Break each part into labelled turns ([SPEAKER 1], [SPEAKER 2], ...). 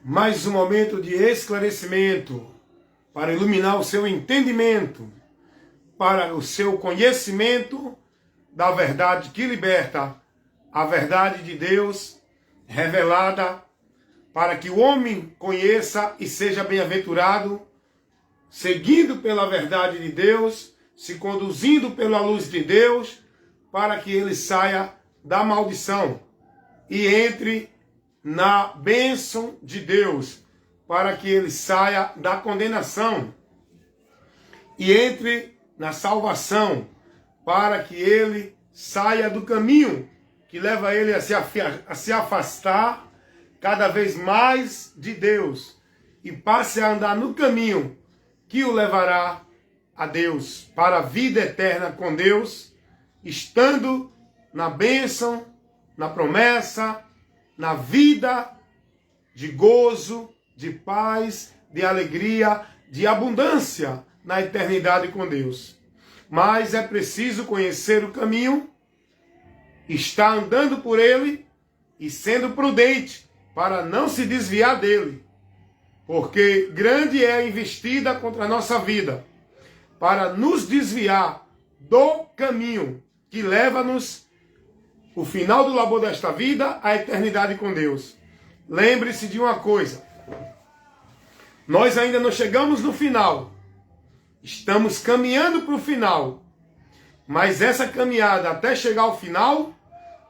[SPEAKER 1] Mais um momento de esclarecimento para iluminar o seu entendimento, para o seu conhecimento da verdade que liberta, a verdade de Deus revelada, para que o homem conheça e seja bem-aventurado, seguindo pela verdade de Deus, se conduzindo pela luz de Deus, para que ele saia da maldição e entre na bênção de Deus, para que ele saia da condenação e entre na salvação, para que ele saia do caminho que leva ele a se afastar cada vez mais de Deus e passe a andar no caminho que o levará a Deus, para a vida eterna com Deus, estando na bênção, na promessa, na vida de gozo, de paz, de alegria, de abundância na eternidade com Deus. Mas é preciso conhecer o caminho, estar andando por ele e sendo prudente para não se desviar dele. Porque grande é a investida contra a nossa vida para nos desviar do caminho que leva-nos o final do labor desta vida, a eternidade com Deus. Lembre-se de uma coisa. Nós ainda não chegamos no final. Estamos caminhando para o final. Mas essa caminhada até chegar ao final,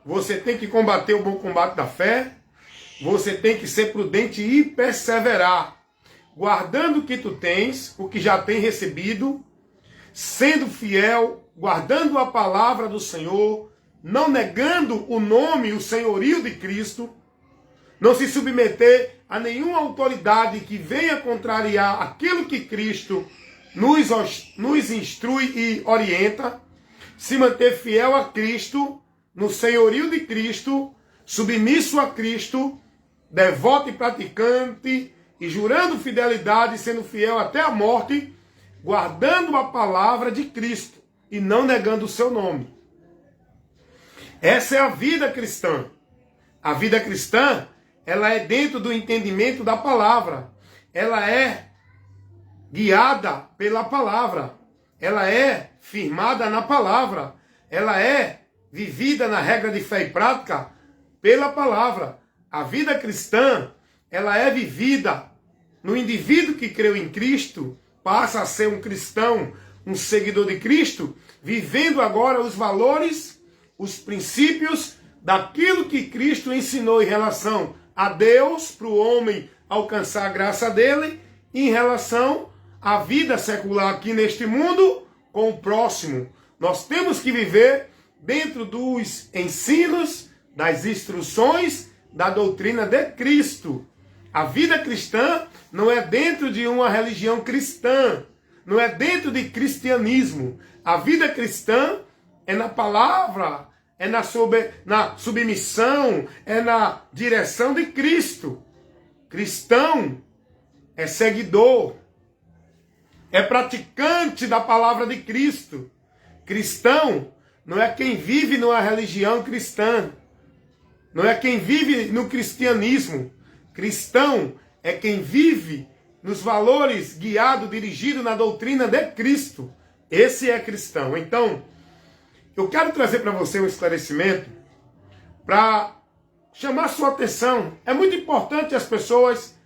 [SPEAKER 1] você tem que combater o bom combate da fé. Você tem que ser prudente e perseverar. Guardando o que tu tens, o que já tem recebido. Sendo fiel, guardando a palavra do Senhor, não negando o nome, o senhorio de Cristo, não se submeter a nenhuma autoridade que venha contrariar aquilo que Cristo nos instrui e orienta, se manter fiel a Cristo, no senhorio de Cristo, submisso a Cristo, devoto e praticante, e jurando fidelidade, sendo fiel até a morte, guardando a palavra de Cristo e não negando o seu nome. Essa é a vida cristã. A vida cristã, ela é dentro do entendimento da palavra. Ela é guiada pela palavra. Ela é firmada na palavra. Ela é vivida na regra de fé e prática pela palavra. A vida cristã, ela é vivida no indivíduo que creu em Cristo, passa a ser um cristão, um seguidor de Cristo, vivendo agora os valores, os princípios daquilo que Cristo ensinou em relação a Deus, para o homem alcançar a graça dele, e em relação à vida secular aqui neste mundo com o próximo. Nós temos que viver dentro dos ensinos, das instruções, da doutrina de Cristo. A vida cristã não é dentro de uma religião cristã, não é dentro de cristianismo. A vida cristã é na palavra, é na submissão, é na direção de Cristo. Cristão é seguidor, é praticante da palavra de Cristo. Cristão não é quem vive numa religião cristã, não é quem vive no cristianismo. Cristão é quem vive nos valores guiado, dirigido na doutrina de Cristo. Esse é cristão. Então, eu quero trazer para você um esclarecimento para chamar sua atenção. É muito importante as pessoas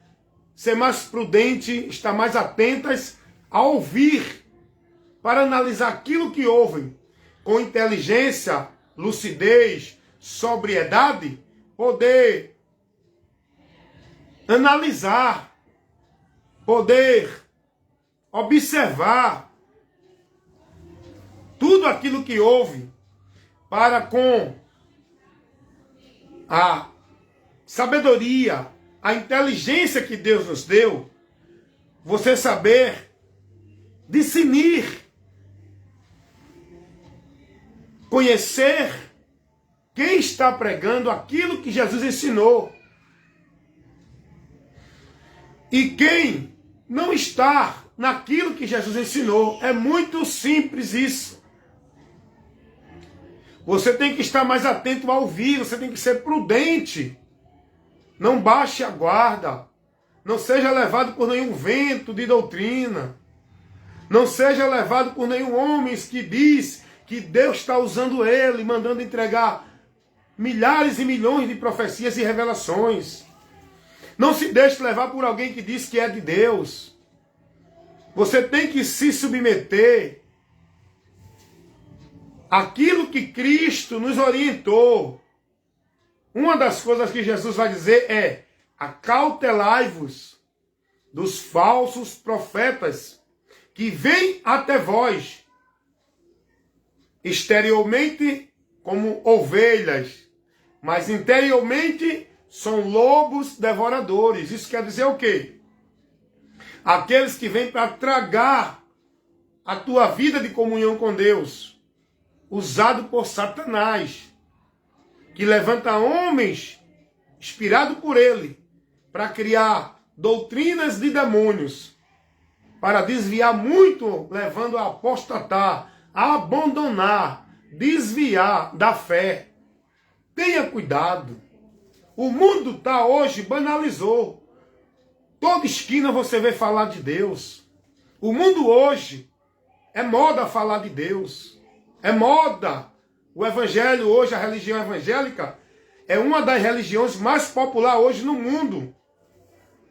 [SPEAKER 1] ser mais prudentes, estar mais atentas a ouvir, para analisar aquilo que ouvem com inteligência, lucidez, sobriedade, poder analisar, poder observar tudo aquilo que ouve, para com a sabedoria, a inteligência que Deus nos deu, você saber discernir, conhecer quem está pregando aquilo que Jesus ensinou e quem não está naquilo que Jesus ensinou. É muito simples isso. Você tem que estar mais atento a ouvir, você tem que ser prudente. Não baixe a guarda. Não seja levado por nenhum vento de doutrina. Não seja levado por nenhum homem que diz que Deus está usando ele, mandando entregar milhares e milhões de profecias e revelações. Não se deixe levar por alguém que diz que é de Deus. Você tem que se submeter àquilo que Cristo nos orientou. Uma das coisas que Jesus vai dizer é: acautelai-vos dos falsos profetas que vêm até vós, exteriormente como ovelhas, mas interiormente são lobos devoradores. Isso quer dizer o quê? Aqueles que vêm para tragar a tua vida de comunhão com Deus, usado por Satanás, que levanta homens, inspirado por ele, para criar doutrinas de demônios, para desviar muito, levando a apostatar, a abandonar, desviar da fé. Tenha cuidado. O mundo está hoje, banalizou. Toda esquina você vê falar de Deus. O mundo hoje é moda falar de Deus. É moda. O evangelho hoje, a religião evangélica, é uma das religiões mais populares hoje no mundo.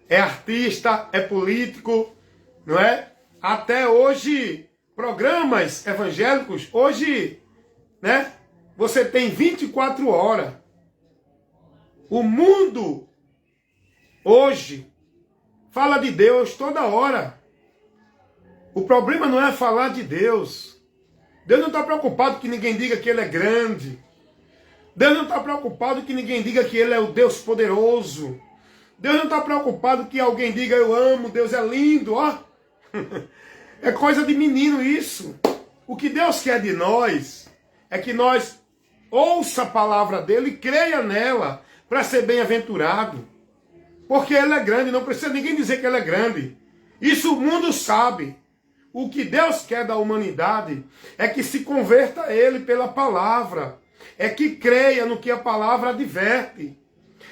[SPEAKER 1] É artista, é político, não é? Até hoje, programas evangélicos, hoje, né? Você tem 24 horas. O mundo, hoje, fala de Deus toda hora. O problema não é falar de Deus. Deus não está preocupado que ninguém diga que Ele é grande. Deus não está preocupado que ninguém diga que Ele é o Deus poderoso. Deus não está preocupado que alguém diga: eu amo, Deus é lindo, ó. É coisa de menino isso. O que Deus quer de nós é que nós ouça a palavra dEle e creia nela para ser bem-aventurado. Porque Ele é grande, não precisa ninguém dizer que Ele é grande. Isso o mundo sabe. O que Deus quer da humanidade é que se converta a Ele pela palavra. É que creia no que a palavra adverte.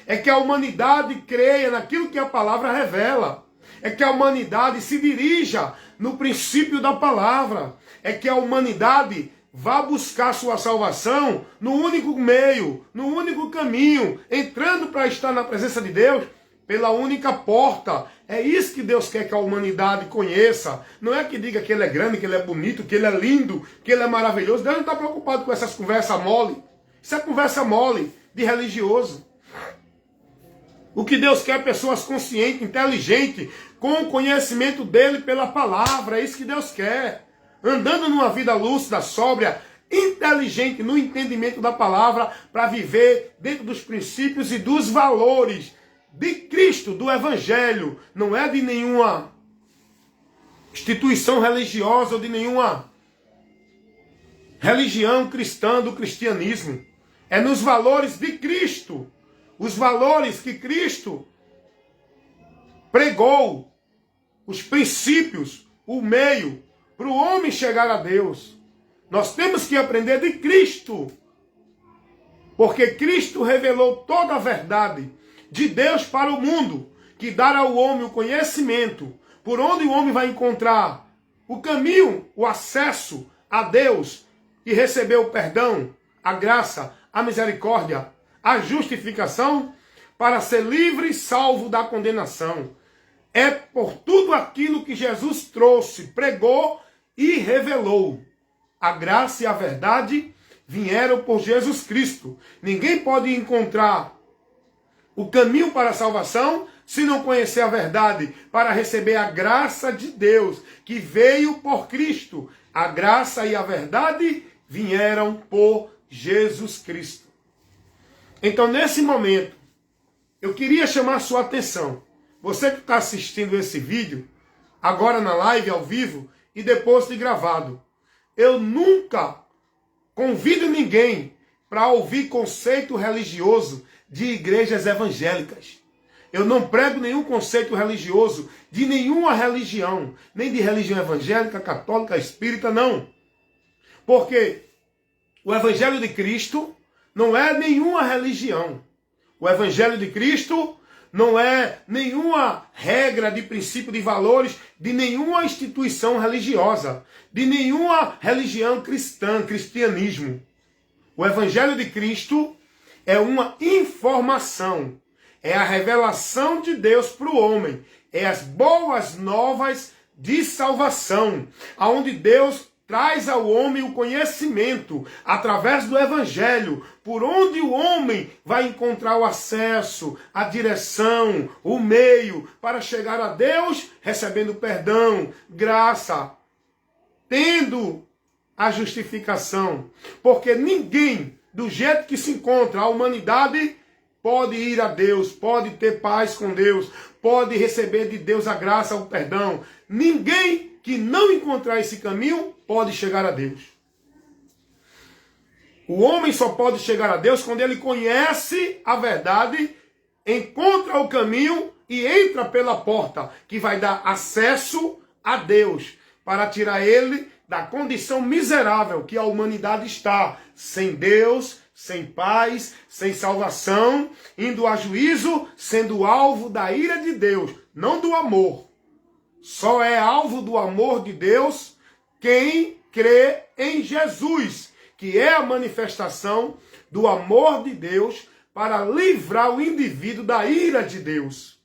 [SPEAKER 1] É que a humanidade creia naquilo que a palavra revela. É que a humanidade se dirija no princípio da palavra. É que a humanidade vá buscar sua salvação no único meio, no único caminho, entrando para estar na presença de Deus pela única porta. É isso que Deus quer que a humanidade conheça. Não é que diga que Ele é grande, que Ele é bonito, que Ele é lindo, que Ele é maravilhoso. Deus não está preocupado com essas conversas mole. Isso é conversa mole de religioso. O que Deus quer é pessoas conscientes, inteligentes, com o conhecimento dEle pela palavra. É isso que Deus quer. Andando numa vida lúcida, sóbria, inteligente, no entendimento da palavra, para viver dentro dos princípios e dos valores de Cristo, do Evangelho. Não é de nenhuma instituição religiosa ou de nenhuma religião cristã do cristianismo. É nos valores de Cristo. Os valores que Cristo pregou. Os princípios, o meio para o homem chegar a Deus. Nós temos que aprender de Cristo. Porque Cristo revelou toda a verdade de Deus para o mundo, que dará ao homem o conhecimento, por onde o homem vai encontrar o caminho, o acesso a Deus, e receber o perdão, a graça, a misericórdia, a justificação, para ser livre e salvo da condenação. É por tudo aquilo que Jesus trouxe, pregou e revelou. A graça e a verdade vieram por Jesus Cristo. Ninguém pode encontrar o caminho para a salvação se não conhecer a verdade, para receber a graça de Deus, que veio por Cristo. A graça e a verdade vieram por Jesus Cristo. Então, nesse momento, eu queria chamar a sua atenção. Você que está assistindo esse vídeo, agora na live, ao vivo, e depois de gravado. Eu nunca convido ninguém para ouvir conceito religioso de igrejas evangélicas. Eu não prego nenhum conceito religioso de nenhuma religião, nem de religião evangélica, católica, espírita, não. Porque o Evangelho de Cristo não é nenhuma religião. O Evangelho de Cristo não é nenhuma regra de princípio de valores de nenhuma instituição religiosa, de nenhuma religião cristã, cristianismo. O Evangelho de Cristo é uma informação, é a revelação de Deus para o homem, é as boas novas de salvação, aonde Deus traz ao homem o conhecimento através do Evangelho, por onde o homem vai encontrar o acesso, a direção, o meio para chegar a Deus, recebendo perdão, graça, tendo a justificação. Porque ninguém, do jeito que se encontra a humanidade, pode ir a Deus, pode ter paz com Deus, pode receber de Deus a graça, o perdão. Ninguém que não encontrar esse caminho pode chegar a Deus. O homem só pode chegar a Deus quando ele conhece a verdade, encontra o caminho e entra pela porta, que vai dar acesso a Deus, para tirar ele da condição miserável que a humanidade está, sem Deus, sem paz, sem salvação, indo a juízo, sendo alvo da ira de Deus, não do amor. Só é alvo do amor de Deus quem crê em Jesus, que é a manifestação do amor de Deus para livrar o indivíduo da ira de Deus.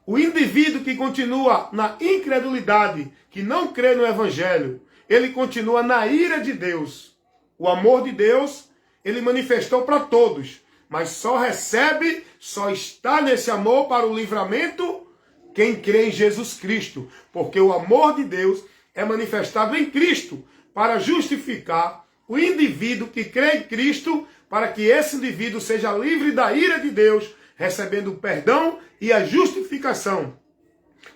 [SPEAKER 1] O indivíduo que continua na incredulidade, que não crê no Evangelho, ele continua na ira de Deus. O amor de Deus, ele manifestou para todos, mas só recebe, só está nesse amor para o livramento quem crê em Jesus Cristo, porque o amor de Deus é manifestado em Cristo para justificar o indivíduo que crê em Cristo, para que esse indivíduo seja livre da ira de Deus, recebendo o perdão e a justificação.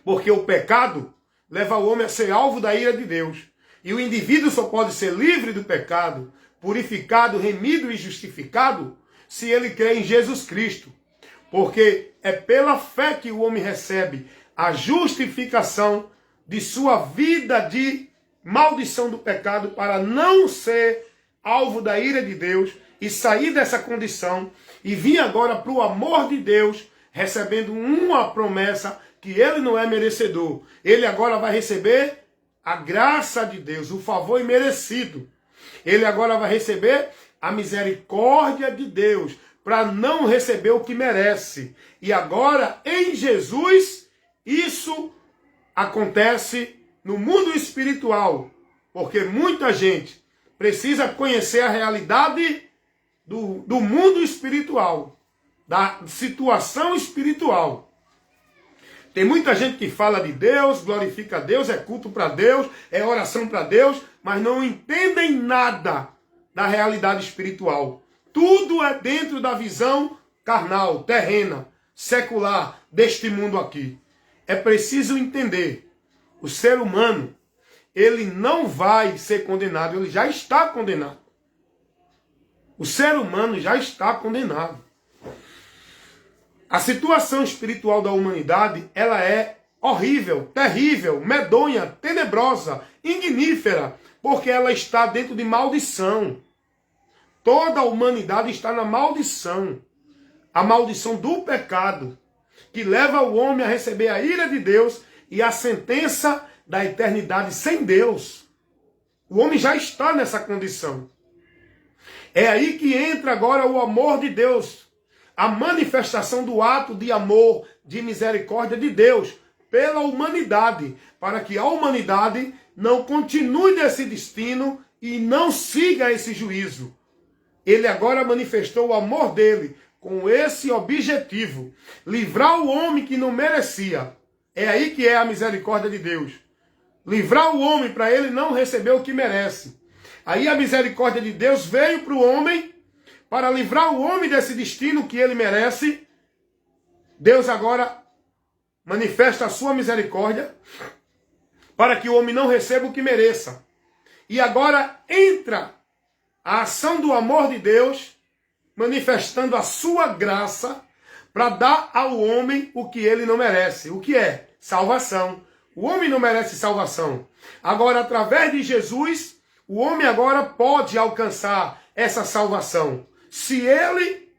[SPEAKER 1] Porque o pecado leva o homem a ser alvo da ira de Deus. E o indivíduo só pode ser livre do pecado, purificado, remido e justificado, se ele crê em Jesus Cristo. Porque é pela fé que o homem recebe a justificação de sua vida de maldição do pecado, para não ser alvo da ira de Deus e sair dessa condição e vir agora para o amor de Deus, recebendo uma promessa que ele não é merecedor. Ele agora vai receber a graça de Deus, o favor imerecido. Ele agora vai receber a misericórdia de Deus, para não receber o que merece. E agora, em Jesus, isso acontece no mundo espiritual, porque muita gente precisa conhecer a realidade do mundo espiritual, da situação espiritual. Tem muita gente que fala de Deus, glorifica a Deus, é culto para Deus, é oração para Deus, mas não entendem nada da realidade espiritual. Tudo é dentro da visão carnal, terrena, secular, deste mundo aqui. É preciso entender, o ser humano, ele não vai ser condenado, ele já está condenado. O ser humano já está condenado. A situação espiritual da humanidade, ela é horrível, terrível, medonha, tenebrosa, ignífera, porque ela está dentro de maldição. Toda a humanidade está na maldição. A maldição do pecado, que leva o homem a receber a ira de Deus e a sentença da eternidade sem Deus. O homem já está nessa condição. É aí que entra agora o amor de Deus, a manifestação do ato de amor, de misericórdia de Deus pela humanidade, para que a humanidade não continue nesse destino e não siga esse juízo. Ele agora manifestou o amor dele com esse objetivo, livrar o homem que não merecia. É aí que é a misericórdia de Deus. Livrar o homem para ele não receber o que merece. Aí a misericórdia de Deus veio para o homem, para livrar o homem desse destino que ele merece. Deus agora manifesta a sua misericórdia para que o homem não receba o que mereça. E agora entra a ação do amor de Deus, manifestando a sua graça para dar ao homem o que ele não merece. O que é? Salvação. O homem não merece salvação. Agora, através de Jesus, o homem agora pode alcançar essa salvação. Se ele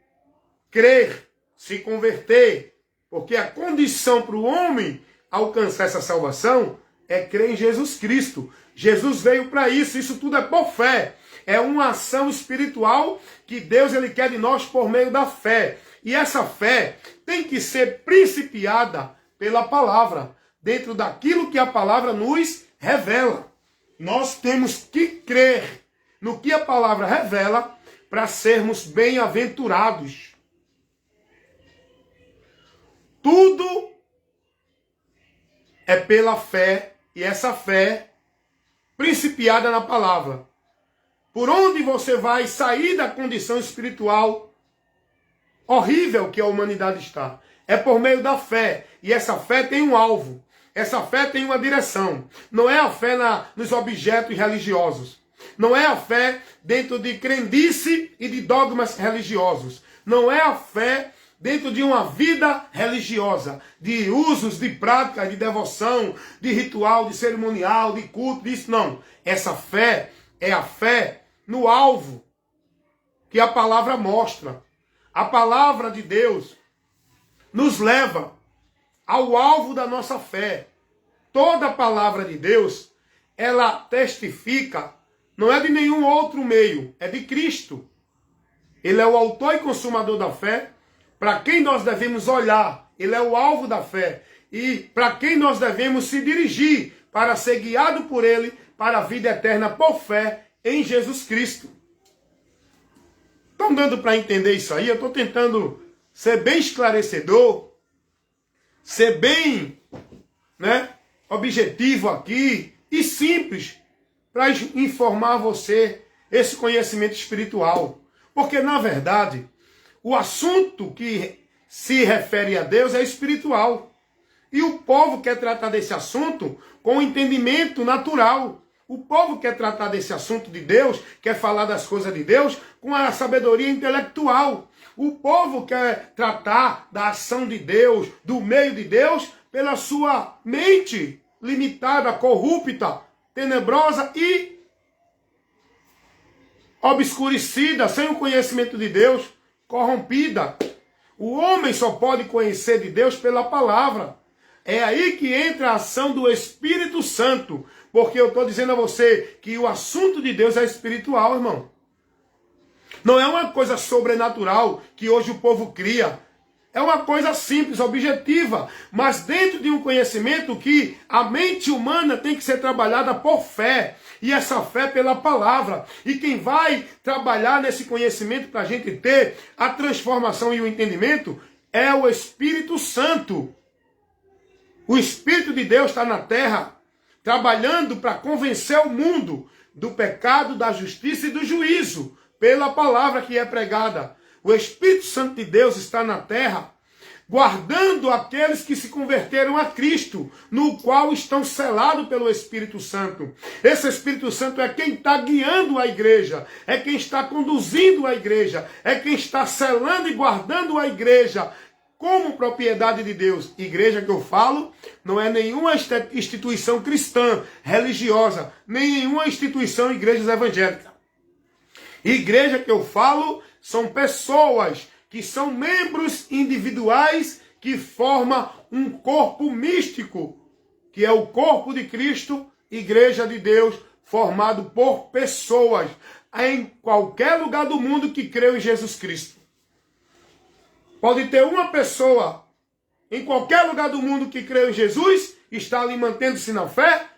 [SPEAKER 1] crer, se converter, Porque a condição para o homem alcançar essa salvação é crer em Jesus Cristo. Jesus veio para isso, isso tudo é por fé. É uma ação espiritual que Deus ele quer de nós por meio da fé. E essa fé tem que ser principiada pela palavra, dentro daquilo que a palavra nos revela. Nós temos que crer no que a palavra revela para sermos bem-aventurados. Tudo é pela fé, e essa fé principiada na palavra. Por onde você vai sair da condição espiritual horrível que a humanidade está? É por meio da fé. E essa fé tem um alvo. Essa fé tem uma direção. Não é a fé nos objetos religiosos. Não é a fé dentro de crendice e de dogmas religiosos. Não é a fé dentro de uma vida religiosa, de usos, de prática, de devoção, de ritual, de cerimonial, de culto, disso não. Essa fé é a fé no alvo que a palavra mostra. A palavra de Deus nos leva ao alvo da nossa fé. Toda a palavra de Deus, ela testifica, não é de nenhum outro meio, é de Cristo. Ele é o autor e consumador da fé, para quem nós devemos olhar. Ele é o alvo da fé. E para quem nós devemos se dirigir para ser guiado por ele para a vida eterna por fé em Jesus Cristo. Estão dando para entender isso aí? Eu estou tentando ser bem esclarecedor, ser bem, objetivo aqui e simples para informar você esse conhecimento espiritual. Porque, na verdade, o assunto que se refere a Deus é espiritual. E o povo quer tratar desse assunto com entendimento natural. O povo quer tratar desse assunto de Deus, quer falar das coisas de Deus com a sabedoria intelectual. O povo quer tratar da ação de Deus, do meio de Deus, pela sua mente limitada, corrupta, tenebrosa e obscurecida, sem o conhecimento de Deus, corrompida. O homem só pode conhecer de Deus pela palavra. É aí que entra a ação do Espírito Santo. Porque eu estou dizendo a você que o assunto de Deus é espiritual, irmão. Não é uma coisa sobrenatural que hoje o povo cria. É uma coisa simples, objetiva. Mas dentro de um conhecimento que a mente humana tem que ser trabalhada por fé. E essa fé pela palavra. E quem vai trabalhar nesse conhecimento para a gente ter a transformação e o entendimento é o Espírito Santo. O Espírito de Deus está na terra, trabalhando para convencer o mundo do pecado, da justiça e do juízo, pela palavra que é pregada. O Espírito Santo de Deus está na terra, guardando aqueles que se converteram a Cristo, no qual estão selados pelo Espírito Santo. Esse Espírito Santo é quem está guiando a igreja, é quem está conduzindo a igreja, é quem está selando e guardando a igreja, como propriedade de Deus. Igreja que eu falo não é nenhuma instituição cristã, religiosa, nenhuma instituição igrejas evangélicas. Igreja que eu falo são pessoas que são membros individuais que formam um corpo místico, que é o corpo de Cristo, igreja de Deus, formado por pessoas em qualquer lugar do mundo que creu em Jesus Cristo. Pode ter uma pessoa em qualquer lugar do mundo que creu em Jesus, está ali mantendo-se na fé,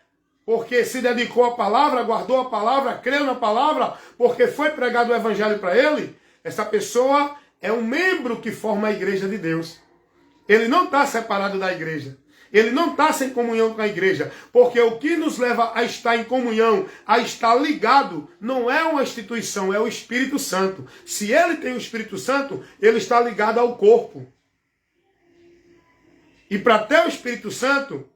[SPEAKER 1] porque se dedicou à palavra, guardou a palavra, creu na palavra, porque foi pregado o evangelho para ele. Essa pessoa é um membro que forma a igreja de Deus. Ele não está separado da igreja. Ele não está sem comunhão com a igreja. Porque o que nos leva a estar em comunhão, a estar ligado, não é uma instituição, é o Espírito Santo. Se ele tem o Espírito Santo, ele está ligado ao corpo. E para ter o Espírito Santo,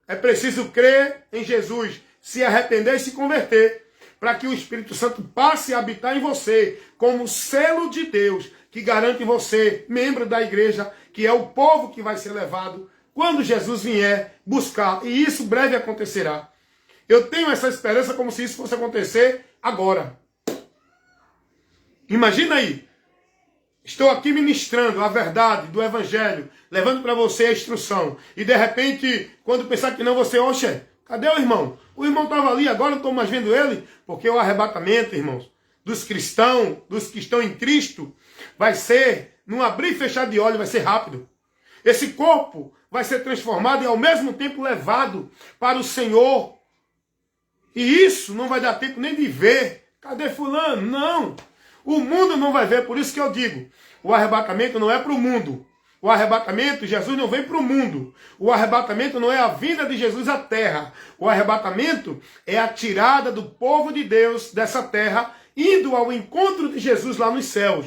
[SPEAKER 1] é preciso crer em Jesus, se arrepender e se converter, para que o Espírito Santo passe a habitar em você, como selo de Deus, que garante você, membro da igreja, que é o povo que vai ser levado quando Jesus vier buscar. E isso breve acontecerá. Eu tenho essa esperança como se isso fosse acontecer agora. Imagina aí. Estou aqui ministrando a verdade do Evangelho, levando para você a instrução. E de repente, quando pensar que não, você, oxe, cadê o irmão? O irmão estava ali, agora não estou mais vendo ele. Porque o arrebatamento, irmãos, dos cristãos, dos que estão em Cristo, vai ser, num abrir e fechar de olhos, vai ser rápido. Esse corpo vai ser transformado e ao mesmo tempo levado para o Senhor. E isso não vai dar tempo nem de ver. Cadê fulano? Não. O mundo não vai ver, por isso que eu digo, o arrebatamento não é para o mundo. O arrebatamento, Jesus não vem para o mundo. O arrebatamento não é a vinda de Jesus à terra. O arrebatamento é a tirada do povo de Deus dessa terra, indo ao encontro de Jesus lá nos céus.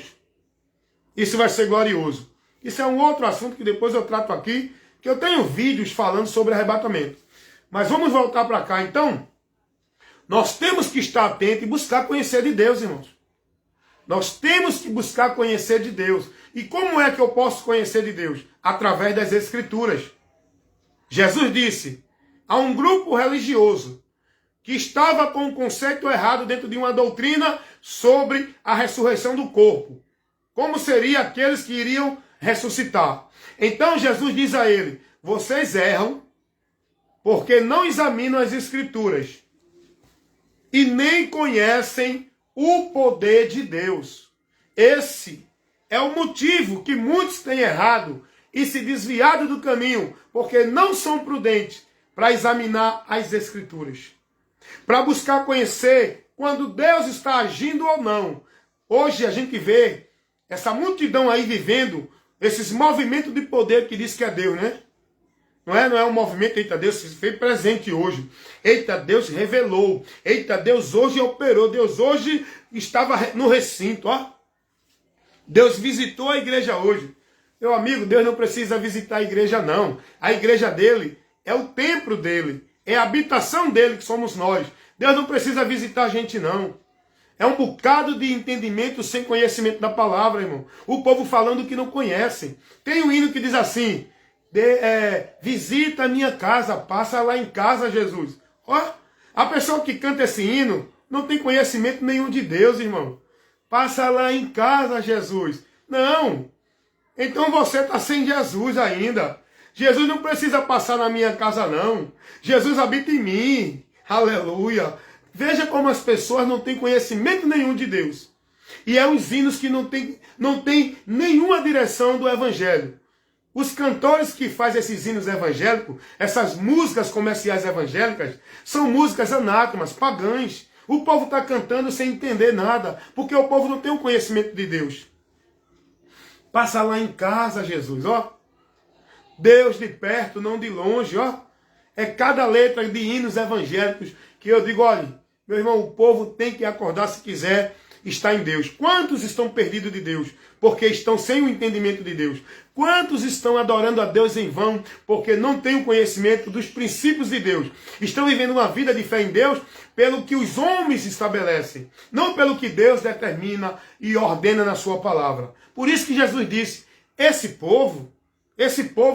[SPEAKER 1] Isso vai ser glorioso. Isso é um outro assunto que depois eu trato aqui, que eu tenho vídeos falando sobre arrebatamento. Mas vamos voltar para cá, então. Nós temos que estar atentos e buscar conhecer de Deus, irmãos. Nós temos que buscar conhecer de Deus. E como é que eu posso conhecer de Deus? Através das Escrituras. Jesus disse a um grupo religioso que estava com um conceito errado dentro de uma doutrina sobre a ressurreição do corpo. Como seriam aqueles que iriam ressuscitar? Então Jesus diz a ele, vocês erram porque não examinam as Escrituras e nem conhecem o poder de Deus. Esse é o motivo que muitos têm errado e se desviado do caminho, porque não são prudentes para examinar as Escrituras, para buscar conhecer quando Deus está agindo ou não. Hoje a gente vê essa multidão aí vivendo esses movimentos de poder que diz que é Deus, né? Não é um movimento, eita, Deus se fez presente hoje. Eita, Deus revelou. Eita, Deus hoje operou. Deus hoje estava no recinto, ó. Deus visitou a igreja hoje. Meu amigo, Deus não precisa visitar a igreja, não. A igreja dele é o templo dele. É a habitação dele, que somos nós. Deus não precisa visitar a gente, não. É um bocado de entendimento sem conhecimento da palavra, irmão. O povo falando que não conhecem. Tem um hino que diz assim... visita a minha casa, passa lá em casa, Jesus. Ó, a pessoa que canta esse hino não tem conhecimento nenhum de Deus, irmão. Passa lá em casa, Jesus. Não. Então você está sem Jesus ainda. Jesus não precisa passar na minha casa, não. Jesus habita em mim. Aleluia. Veja como as pessoas não têm conhecimento nenhum de Deus. E é os hinos que não tem nenhuma direção do Evangelho. Os cantores que fazem esses hinos evangélicos, essas músicas comerciais evangélicas, são músicas anátemas, pagãs. O povo está cantando sem entender nada, porque o povo não tem o conhecimento de Deus. Passa lá em casa, Jesus, ó. Deus de perto, não de longe, ó. É cada letra de hinos evangélicos que eu digo, olha, meu irmão, o povo tem que acordar se quiser estar em Deus. Quantos estão perdidos de Deus? Porque estão sem o entendimento de Deus. Quantos estão adorando a Deus em vão? Porque não têm o conhecimento dos princípios de Deus. Estão vivendo uma vida de fé em Deus pelo que os homens estabelecem. Não pelo que Deus determina e ordena na sua palavra. Por isso que Jesus disse, esse povo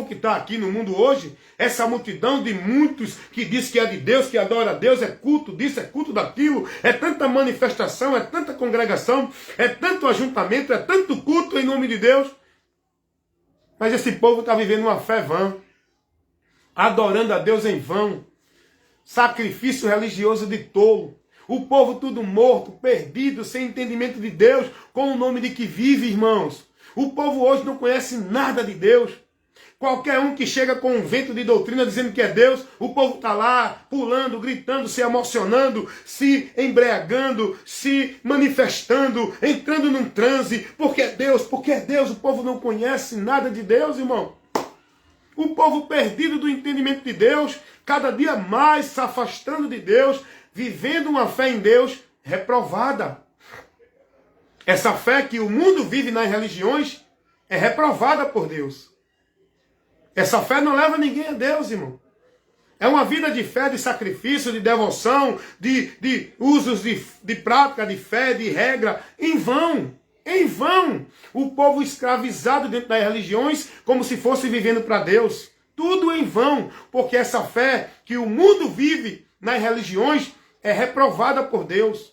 [SPEAKER 1] que está aqui no mundo hoje, essa multidão de muitos que diz que é de Deus, que adora a Deus, é culto disso, é culto daquilo, é tanta manifestação, é tanta congregação, é tanto ajuntamento, é tanto culto em nome de Deus. Mas esse povo está vivendo uma fé vã, adorando a Deus em vão, sacrifício religioso de tolo. O povo tudo morto, perdido, sem entendimento de Deus, com o nome de que vive, irmãos. O povo hoje não conhece nada de Deus. Qualquer um que chega com um vento de doutrina dizendo que é Deus, o povo está lá pulando, gritando, se emocionando, se embriagando, se manifestando, entrando num transe, porque é Deus, porque é Deus. O povo não conhece nada de Deus, irmão. O povo perdido do entendimento de Deus, cada dia mais se afastando de Deus, vivendo uma fé em Deus reprovada. Essa fé que o mundo vive nas religiões é reprovada por Deus. Essa fé não leva ninguém a Deus, irmão. É uma vida de fé, de sacrifício, de devoção, de usos de prática, de fé, de regra, em vão. Em vão. O povo escravizado dentro das religiões, como se fosse vivendo para Deus. Tudo em vão, porque essa fé que o mundo vive nas religiões é reprovada por Deus.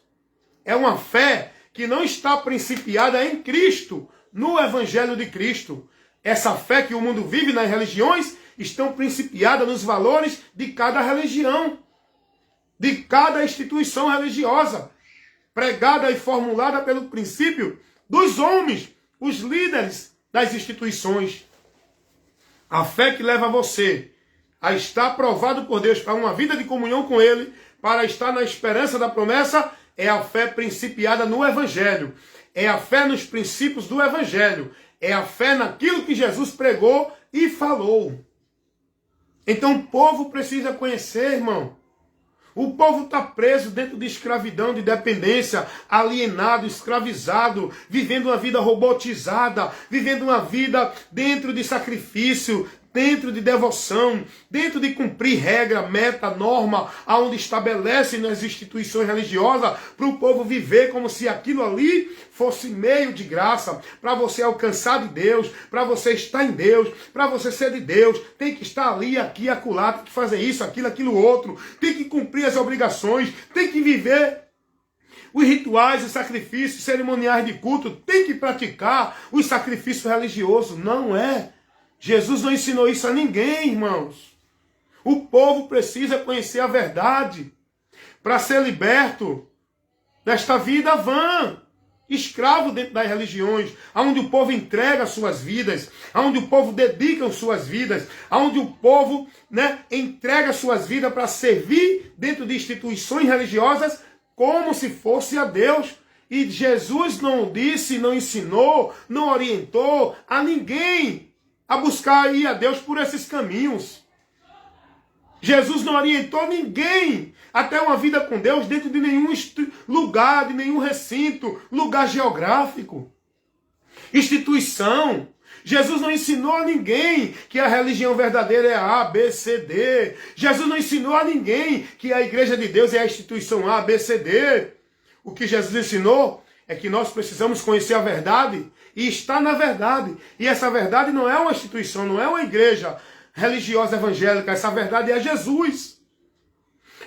[SPEAKER 1] É uma fé que não está principiada em Cristo, no Evangelho de Cristo. Essa fé que o mundo vive nas religiões estão principiadas nos valores de cada religião, de cada instituição religiosa, pregada e formulada pelo princípio dos homens, os líderes das instituições. A fé que leva você a estar aprovado por Deus para uma vida de comunhão com Ele, para estar na esperança da promessa, é a fé principiada no Evangelho. É a fé nos princípios do Evangelho. É a fé naquilo que Jesus pregou e falou. Então o povo precisa conhecer, irmão. O povo está preso dentro de escravidão, de dependência, alienado, escravizado, vivendo uma vida robotizada, vivendo uma vida dentro de sacrifício, dentro de devoção, dentro de cumprir regra, meta, norma, aonde estabelecem nas instituições religiosas, para o povo viver como se aquilo ali fosse meio de graça, para você alcançar de Deus, para você estar em Deus, para você ser de Deus, tem que estar ali, aqui, acolá, tem que fazer isso, aquilo outro, tem que cumprir as obrigações, tem que viver os rituais, os sacrifícios, cerimoniais de culto, tem que praticar os sacrifícios religiosos. Não é. Jesus não ensinou isso a ninguém, irmãos. O povo precisa conhecer a verdade para ser liberto desta vida vã, escravo dentro das religiões, onde o povo entrega suas vidas, onde o povo dedica suas vidas, onde o povo, entrega suas vidas para servir dentro de instituições religiosas como se fosse a Deus. E Jesus não disse, não ensinou, não orientou a ninguém a buscar ir a Deus por esses caminhos. Jesus não orientou ninguém a ter uma vida com Deus dentro de nenhum lugar, de nenhum recinto, lugar geográfico, instituição. Jesus não ensinou a ninguém que a religião verdadeira é A, B, C, D. Jesus não ensinou a ninguém que a igreja de Deus é a instituição A, B, C, D. O que Jesus ensinou é que nós precisamos conhecer a verdade e estar na verdade. E essa verdade não é uma instituição, não é uma igreja religiosa evangélica. Essa verdade é Jesus.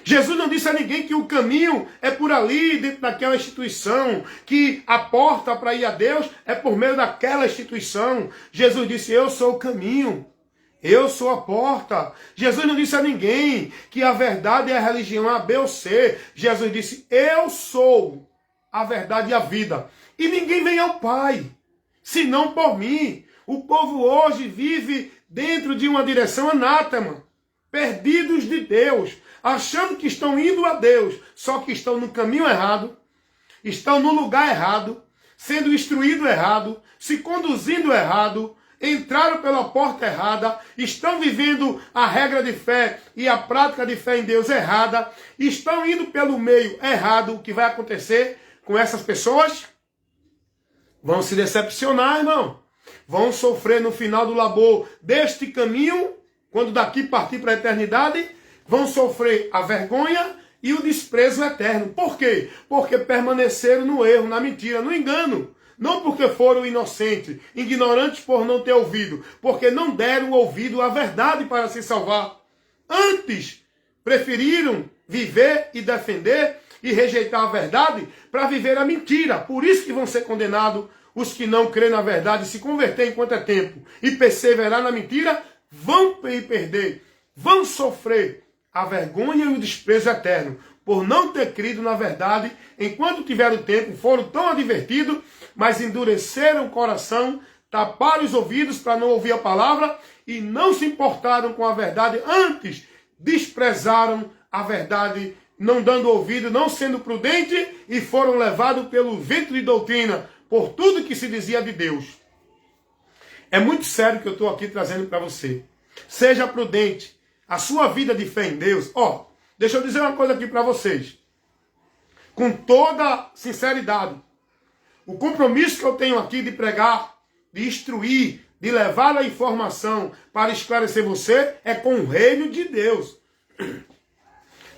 [SPEAKER 1] Jesus não disse a ninguém que o caminho é por ali, dentro daquela instituição, que a porta para ir a Deus é por meio daquela instituição. Jesus disse, eu sou o caminho, eu sou a porta. Jesus não disse a ninguém que a verdade é a religião A, B ou C. Jesus disse, eu sou a verdade e a vida. E ninguém vem ao Pai, senão por mim. O povo hoje vive dentro de uma direção anátema, perdidos de Deus, achando que estão indo a Deus, só que estão no caminho errado, estão no lugar errado, sendo instruído errado, se conduzindo errado, entraram pela porta errada, estão vivendo a regra de fé e a prática de fé em Deus errada, estão indo pelo meio errado. O que vai acontecer com essas pessoas? Vão se decepcionar, irmão. Vão sofrer no final do labor deste caminho, quando daqui partir para a eternidade, vão sofrer a vergonha e o desprezo eterno. Por quê? Porque permaneceram no erro, na mentira, no engano. Não porque foram inocentes, ignorantes por não ter ouvido, porque não deram ouvido à verdade para se salvar. Antes, preferiram viver e defender e rejeitar a verdade para viver a mentira. Por isso que vão ser condenados os que não creem na verdade, se converter enquanto é tempo e perseverar na mentira, vão perder, vão sofrer a vergonha e o desprezo eterno por não ter crido na verdade enquanto tiveram tempo, foram tão advertidos, mas endureceram o coração, taparam os ouvidos para não ouvir a palavra e não se importaram com a verdade, antes desprezaram a verdade, não dando ouvido, não sendo prudente, e foram levados pelo vento de doutrina, por tudo que se dizia de Deus. É muito sério que eu estou aqui trazendo para você. Seja prudente. A sua vida de fé em Deus. Deixa eu dizer uma coisa aqui para vocês. Com toda sinceridade. O compromisso que eu tenho aqui de pregar, de instruir, de levar a informação para esclarecer você, é com o reino de Deus.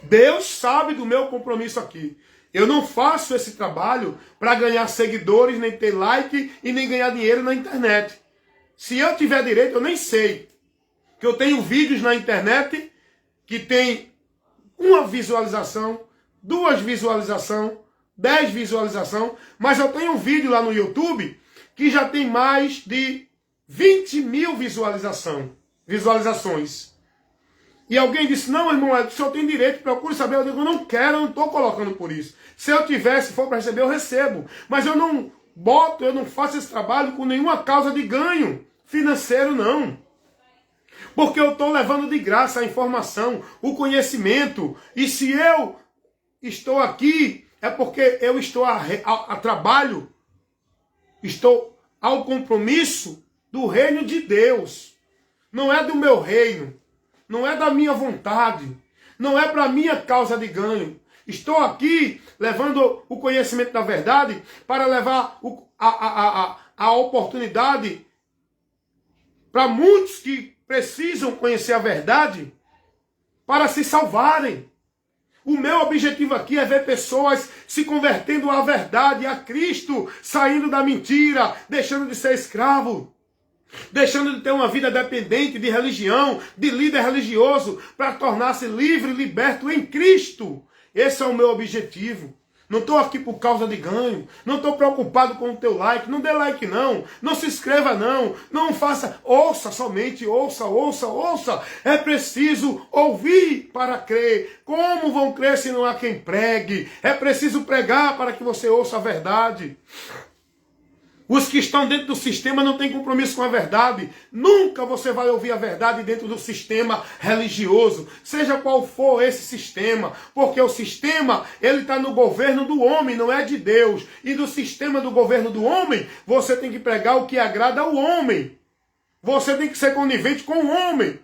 [SPEAKER 1] Deus sabe do meu compromisso aqui. Eu não faço esse trabalho para ganhar seguidores, nem ter like e nem ganhar dinheiro na internet. Se eu tiver direito, eu nem sei. Que eu tenho vídeos na internet que tem 1 visualização, 2 visualizações, 10 visualizações, mas eu tenho um vídeo lá no YouTube que já tem mais de 20 mil visualizações. E alguém disse, não, irmão, o senhor tem direito, procure saber. Eu digo, eu não quero, eu não estou colocando por isso. Se eu tivesse, for para receber, eu recebo. Mas eu não boto, eu não faço esse trabalho com nenhuma causa de ganho financeiro, não. Porque eu estou levando de graça a informação, o conhecimento. E se eu estou aqui, é porque eu estou a trabalho, estou ao compromisso do reino de Deus. Não é do meu reino, não é da minha vontade, não é para minha causa de ganho. Estou aqui levando o conhecimento da verdade para levar a oportunidade para muitos que precisam conhecer a verdade para se salvarem. O meu objetivo aqui é ver pessoas se convertendo à verdade, a Cristo, saindo da mentira, deixando de ser escravo, deixando de ter uma vida dependente de religião, de líder religioso, para tornar-se livre e liberto em Cristo. Esse é o meu objetivo. Não estou aqui por causa de ganho. Não estou preocupado com o teu like. Não dê like não. Não se inscreva não. Não faça. Ouça somente. Ouça. É preciso ouvir para crer. Como vão crer se não há quem pregue? É preciso pregar para que você ouça a verdade. Os que estão dentro do sistema não têm compromisso com a verdade. Nunca você vai ouvir a verdade dentro do sistema religioso, seja qual for esse sistema, porque o sistema, ele está no governo do homem, não é de Deus. E do sistema do governo do homem, você tem que pregar o que agrada ao homem. Você tem que ser conivente com o homem.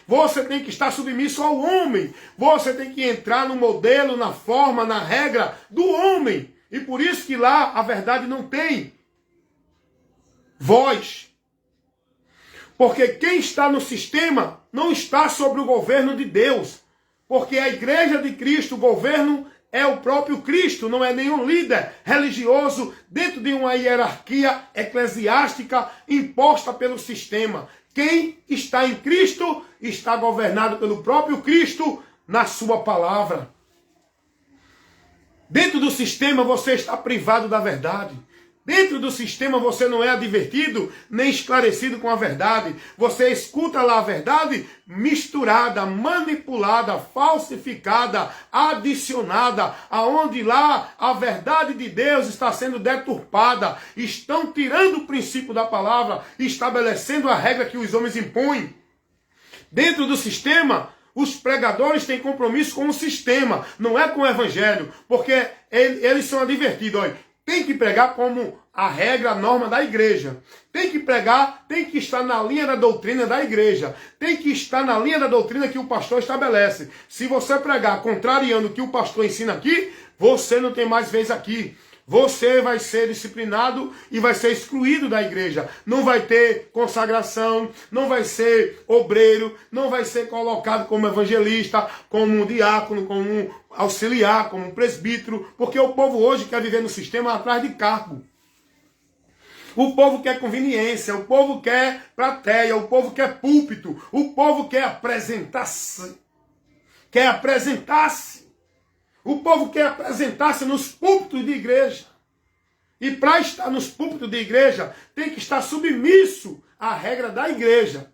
[SPEAKER 1] Você tem que estar submisso ao homem. Você tem que entrar no modelo, na forma, na regra do homem. E por isso que lá a verdade não tem voz. Porque quem está no sistema não está sobre o governo de Deus. Porque a igreja de Cristo, o governo é o próprio Cristo, não é nenhum líder religioso dentro de uma hierarquia eclesiástica imposta pelo sistema. Quem está em Cristo está governado pelo próprio Cristo na sua palavra. Dentro do sistema você está privado da verdade. Dentro do sistema você não é advertido nem esclarecido com a verdade. Você escuta lá a verdade misturada, manipulada, falsificada, adicionada, aonde lá a verdade de Deus está sendo deturpada. Estão tirando o princípio da palavra, estabelecendo a regra que os homens impõem. Dentro do sistema, os pregadores têm compromisso com o sistema, não é com o evangelho, porque eles são advertidos, olha. Tem que pregar como a regra, a norma da igreja. Tem que pregar, tem que estar na linha da doutrina da igreja. Tem que estar na linha da doutrina que o pastor estabelece. Se você pregar contrariando o que o pastor ensina aqui, você não tem mais vez aqui. Você vai ser disciplinado e vai ser excluído da igreja. Não vai ter consagração, não vai ser obreiro, não vai ser colocado como evangelista, como um diácono, como um auxiliar, como um presbítero, porque o povo hoje quer viver no sistema atrás de cargo. O povo quer conveniência, o povo quer plateia, o povo quer púlpito, o povo quer apresentar-se. Quer apresentar-se. O povo quer apresentar-se nos púlpitos de igreja. E para estar nos púlpitos de igreja, tem que estar submisso à regra da igreja.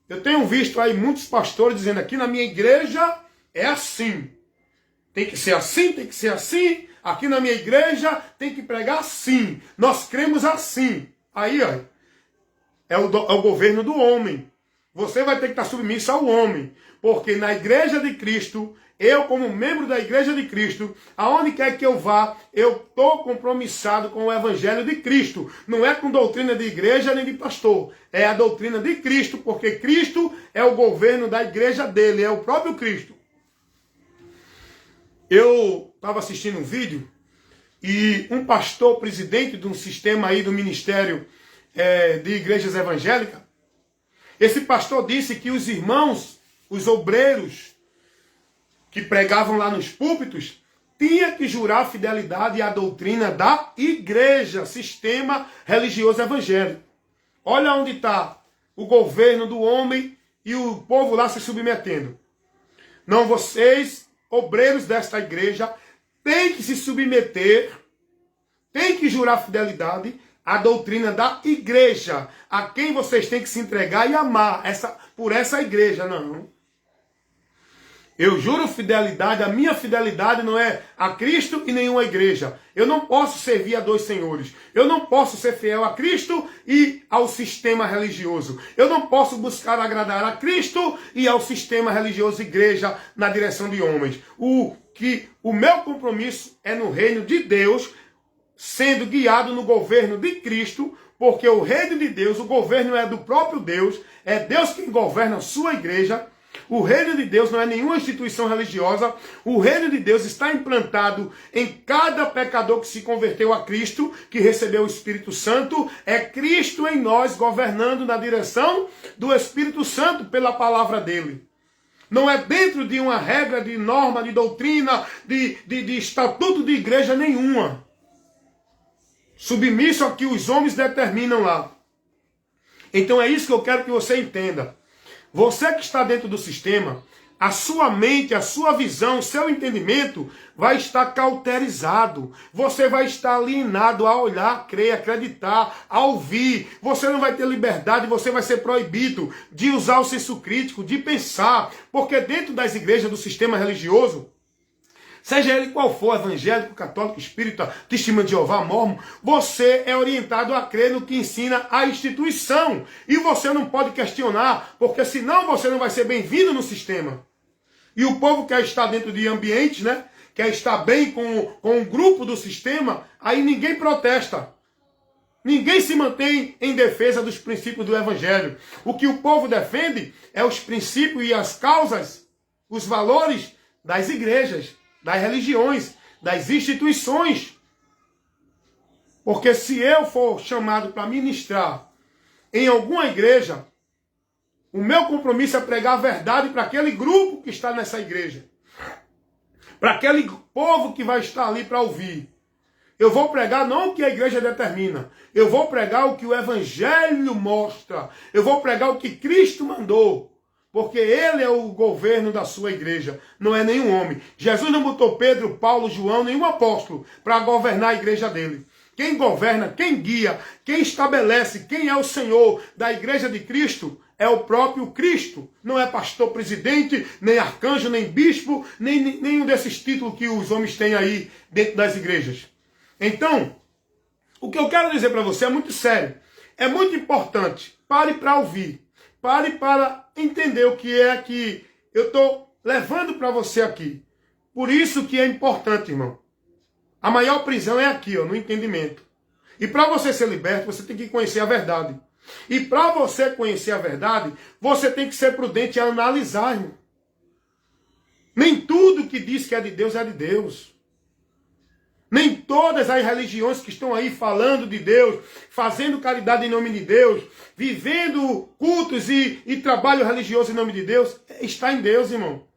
[SPEAKER 1] Eu tenho visto aí muitos pastores dizendo aqui na minha igreja é assim. Tem que ser assim, tem que ser assim. Aqui na minha igreja tem que pregar assim. Nós cremos assim. Aí, ó, é o governo do homem. Você vai ter que estar submisso ao homem. Porque na igreja de Cristo, eu como membro da igreja de Cristo, aonde quer que eu vá, eu estou compromissado com o evangelho de Cristo. Não é com doutrina de igreja nem de pastor. É a doutrina de Cristo, porque Cristo é o governo da igreja dele, é o próprio Cristo. Eu estava assistindo um vídeo e um pastor, presidente de um sistema aí do ministério de igrejas evangélicas, esse pastor disse que os irmãos, os obreiros que pregavam lá nos púlpitos, tinha que jurar fidelidade à doutrina da igreja, sistema religioso evangélico. Olha onde está o governo do homem e o povo lá se submetendo. Não, vocês, obreiros desta igreja, têm que se submeter, têm que jurar fidelidade a doutrina da igreja, a quem vocês têm que se entregar e amar por essa igreja, não. Eu juro fidelidade, a minha fidelidade não é a Cristo e nenhuma igreja. Eu não posso servir a dois senhores. Eu não posso ser fiel a Cristo e ao sistema religioso. Eu não posso buscar agradar a Cristo e ao sistema religioso igreja na direção de homens. O meu compromisso é no reino de Deus, sendo guiado no governo de Cristo, porque o reino de Deus, o governo é do próprio Deus, é Deus quem governa a sua igreja. O reino de Deus não é nenhuma instituição religiosa. O reino de Deus está implantado em cada pecador que se converteu a Cristo, que recebeu o Espírito Santo. É Cristo em nós governando na direção do Espírito Santo pela palavra dele. Não é dentro de uma regra, de norma, de doutrina, de estatuto de igreja nenhuma. Submisso ao que os homens determinam lá. Então é isso que eu quero que você entenda. Você que está dentro do sistema, a sua mente, a sua visão, o seu entendimento vai estar cauterizado. Você vai estar alienado a olhar, a crer, a acreditar, a ouvir. Você não vai ter liberdade, você vai ser proibido de usar o senso crítico, de pensar. Porque dentro das igrejas do sistema religioso, seja ele qual for, evangélico, católico, espírita, testemunho de Jeová, mormon, você é orientado a crer no que ensina a instituição. E você não pode questionar, porque senão você não vai ser bem-vindo no sistema. E o povo quer estar dentro de ambientes, né? Quer estar bem com o grupo do sistema, aí ninguém protesta. Ninguém se mantém em defesa dos princípios do evangelho. O que o povo defende é os princípios e as causas, os valores das igrejas, das religiões, das instituições. Porque se eu for chamado para ministrar em alguma igreja, o meu compromisso é pregar a verdade para aquele grupo que está nessa igreja. Para aquele povo que vai estar ali para ouvir. Eu vou pregar não o que a igreja determina. Eu vou pregar o que o evangelho mostra. Eu vou pregar o que Cristo mandou. Porque ele é o governo da sua igreja, não é nenhum homem. Jesus não botou Pedro, Paulo, João, nenhum apóstolo para governar a igreja dele. Quem governa, quem guia, quem estabelece, quem é o Senhor da igreja de Cristo é o próprio Cristo. Não é pastor, presidente, nem arcanjo, nem bispo, nem nenhum desses títulos que os homens têm aí dentro das igrejas. Então, o que eu quero dizer para você é muito sério. É muito importante. Pare para ouvir. Pare para entender o que é que eu estou levando para você aqui. Por isso que é importante, irmão. A maior prisão é aqui, ó, no entendimento. E para você ser liberto, você tem que conhecer a verdade. E para você conhecer a verdade, você tem que ser prudente e analisar, irmão. Nem tudo que diz que é de Deus é de Deus. Nem todas as religiões que estão aí falando de Deus, fazendo caridade em nome de Deus, vivendo cultos e trabalho religioso em nome de Deus, está em Deus, irmão.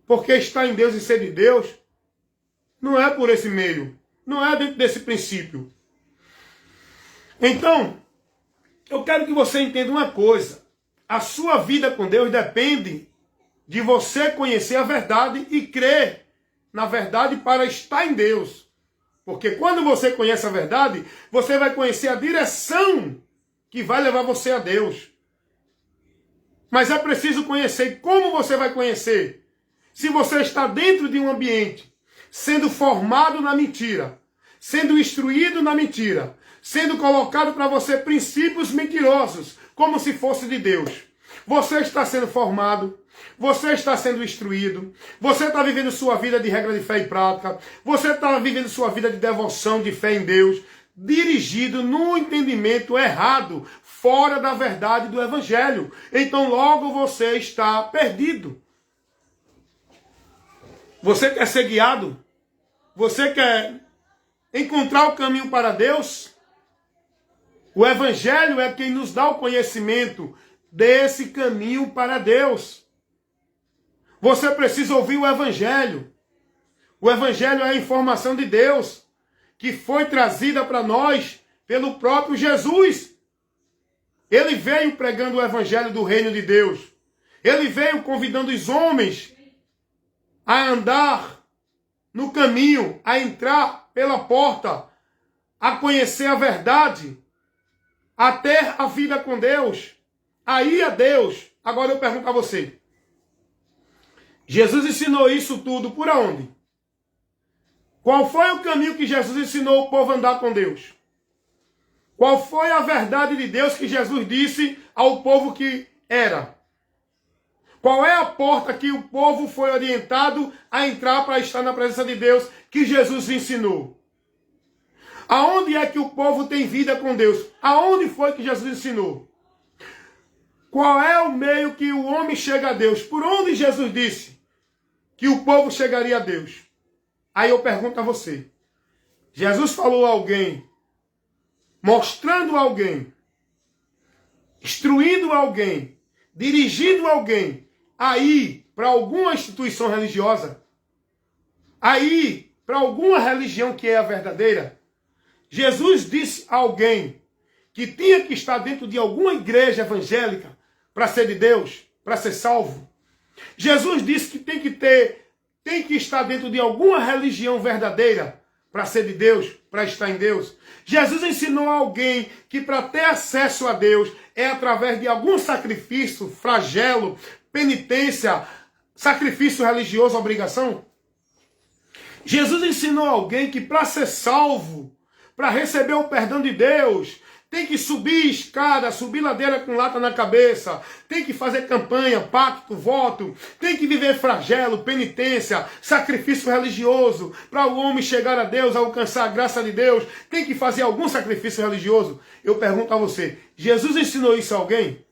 [SPEAKER 1] Porque está em Deus e ser de Deus, não é por esse meio, não é dentro desse princípio. Então, eu quero que você entenda uma coisa. A sua vida com Deus depende de você conhecer a verdade e crer na verdade para estar em Deus. Porque quando você conhece a verdade, você vai conhecer a direção que vai levar você a Deus. Mas é preciso conhecer. E como você vai conhecer? Se você está dentro de um ambiente, sendo formado na mentira, sendo instruído na mentira, sendo colocado para você princípios mentirosos, como se fosse de Deus. Você está sendo formado, você está sendo instruído, você está vivendo sua vida de regra de fé e prática, você está vivendo sua vida de devoção, de fé em Deus, dirigido no entendimento errado, fora da verdade do Evangelho. Então logo você está perdido. Você quer ser guiado? Você quer encontrar o caminho para Deus? O Evangelho é quem nos dá o conhecimento desse caminho para Deus. Você precisa ouvir o Evangelho. O Evangelho é a informação de Deus que foi trazida para nós pelo próprio Jesus. Ele veio pregando o Evangelho do reino de Deus. Ele veio convidando os homens a andar no caminho, a entrar pela porta, a conhecer a verdade, a ter a vida com Deus, a ir a Deus. Agora eu pergunto a você, Jesus ensinou isso tudo por onde? Qual foi o caminho que Jesus ensinou o povo a andar com Deus? Qual foi a verdade de Deus que Jesus disse ao povo que era? Qual é a porta que o povo foi orientado a entrar para estar na presença de Deus que Jesus ensinou? Aonde é que o povo tem vida com Deus? Aonde foi que Jesus ensinou? Qual é o meio que o homem chega a Deus? Por onde Jesus disse que o povo chegaria a Deus? Aí eu pergunto a você. Jesus falou a alguém, mostrando a alguém, instruindo alguém, dirigindo alguém a ir para alguma instituição religiosa, a ir para alguma religião que é a verdadeira? Jesus disse a alguém que tinha que estar dentro de alguma igreja evangélica para ser de Deus, para ser salvo? Jesus disse que tem que estar dentro de alguma religião verdadeira para ser de Deus, para estar em Deus? Jesus ensinou a alguém que para ter acesso a Deus é através de algum sacrifício, flagelo, penitência, sacrifício religioso, obrigação? Jesus ensinou a alguém que para ser salvo, para receber o perdão de Deus, tem que subir escada, subir ladeira com lata na cabeça, tem que fazer campanha, pacto, voto, tem que viver flagelo, penitência, sacrifício religioso, para o homem chegar a Deus, alcançar a graça de Deus, tem que fazer algum sacrifício religioso? Eu pergunto a você, Jesus ensinou isso a alguém?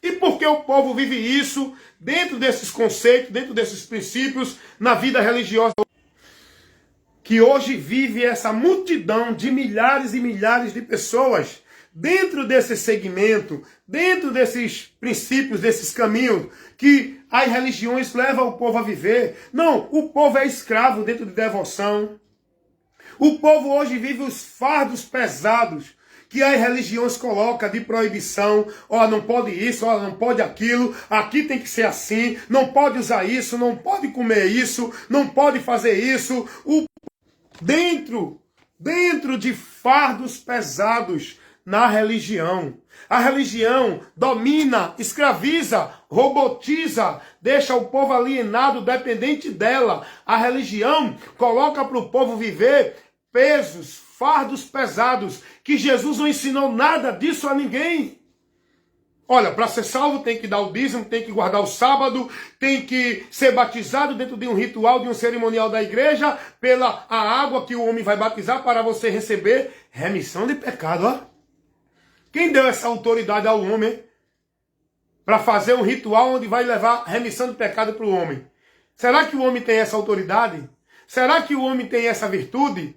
[SPEAKER 1] E por que o povo vive isso dentro desses conceitos, dentro desses princípios, na vida religiosa? Que hoje vive essa multidão de milhares e milhares de pessoas dentro desse segmento, dentro desses princípios, desses caminhos que as religiões levam o povo a viver. Não, o povo é escravo dentro de devoção. O povo hoje vive os fardos pesados que as religiões colocam de proibição. Ó, não pode isso, ó, não pode aquilo, aqui tem que ser assim, não pode usar isso, não pode comer isso, não pode fazer isso. Dentro de fardos pesados na religião. A religião domina, escraviza, robotiza, deixa o povo alienado, dependente dela. A religião coloca para o povo viver pesos, fardos pesados, que Jesus não ensinou nada disso a ninguém. Olha, para ser salvo tem que dar o dízimo, tem que guardar o sábado, tem que ser batizado dentro de um ritual, de um cerimonial da igreja, pela a água que o homem vai batizar para você receber remissão de pecado. Ó. Quem deu essa autoridade ao homem para fazer um ritual onde vai levar remissão de pecado para o homem? Será que o homem tem essa autoridade? Será que o homem tem essa virtude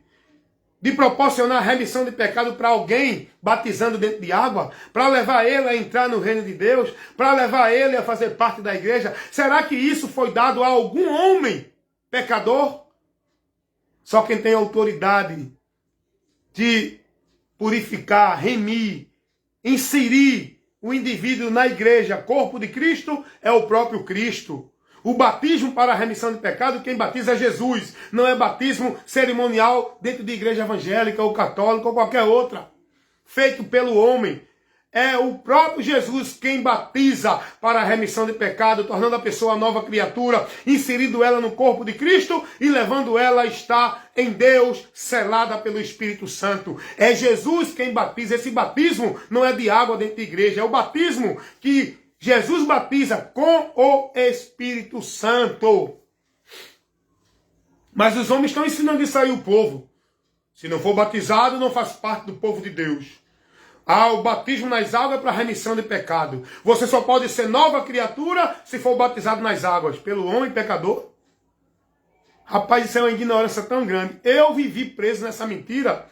[SPEAKER 1] de proporcionar remissão de pecado para alguém batizando dentro de água, para levar ele a entrar no reino de Deus, para levar ele a fazer parte da igreja? Será que isso foi dado a algum homem pecador? Só quem tem autoridade de purificar, remir, inserir o indivíduo na igreja, corpo de Cristo, é o próprio Cristo. O batismo para a remissão de pecado, quem batiza é Jesus. Não é batismo cerimonial dentro de igreja evangélica ou católica ou qualquer outra, feito pelo homem. É o próprio Jesus quem batiza para a remissão de pecado, tornando a pessoa nova criatura, inserindo ela no corpo de Cristo e levando ela a estar em Deus, selada pelo Espírito Santo. É Jesus quem batiza. Esse batismo não é de água dentro da igreja, é o batismo que Jesus batiza com o Espírito Santo. Mas os homens estão ensinando isso aí o povo. Se não for batizado, não faz parte do povo de Deus. Ah, o batismo nas águas é para remissão de pecado. Você só pode ser nova criatura se for batizado nas águas pelo homem pecador. Rapaz, isso é uma ignorância tão grande. Eu vivi preso nessa mentira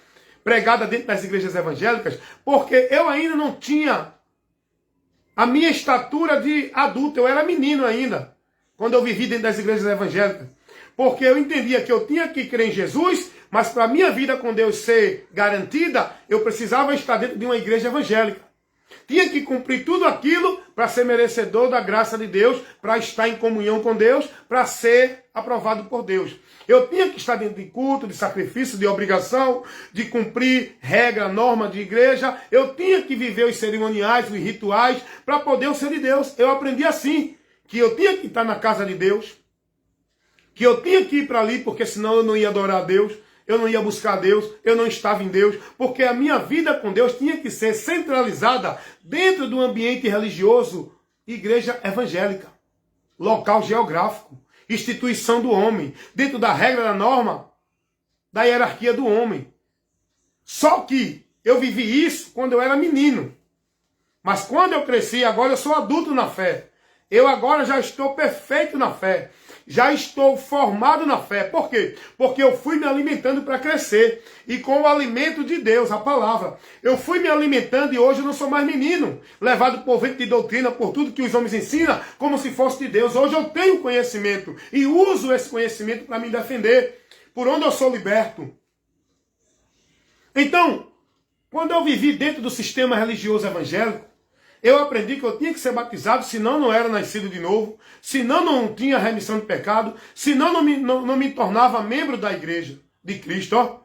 [SPEAKER 1] pregada dentro das igrejas evangélicas, porque eu ainda não tinha a minha estatura de adulto. Eu era menino ainda, quando eu vivi dentro das igrejas evangélicas. Porque eu entendia que eu tinha que crer em Jesus, mas para a minha vida com Deus ser garantida, eu precisava estar dentro de uma igreja evangélica. tinha que cumprir tudo aquilo para ser merecedor da graça de Deus, para estar em comunhão com Deus, para ser aprovado por Deus. Eu tinha que estar dentro de culto, de sacrifício, de obrigação, de cumprir regra, norma de igreja. Eu tinha que viver os cerimoniais, os rituais, para poder ser de Deus. Eu aprendi assim, que eu tinha que estar na casa de Deus, que eu tinha que ir para ali, porque senão eu não ia adorar a Deus, eu não ia buscar Deus, eu não estava em Deus, porque a minha vida com Deus tinha que ser centralizada dentro do ambiente religioso, igreja evangélica, local geográfico, instituição do homem, dentro da regra, da norma, da hierarquia do homem. Só que eu vivi isso quando eu era menino. Mas quando eu cresci, agora eu sou adulto na fé. Eu agora já estou perfeito na fé. Já estou formado na fé. Por quê? Porque eu fui me alimentando para crescer. E com o alimento de Deus, a palavra. Eu fui me alimentando e hoje eu não sou mais menino. Levado por vento de doutrina, por tudo que os homens ensinam, como se fosse de Deus. Hoje eu tenho conhecimento. E uso esse conhecimento para me defender. Por onde eu sou liberto. Então, quando eu vivi dentro do sistema religioso evangélico, eu aprendi que eu tinha que ser batizado, senão não era nascido de novo, senão não tinha remissão de pecado, senão não me tornava membro da igreja de Cristo. Ó.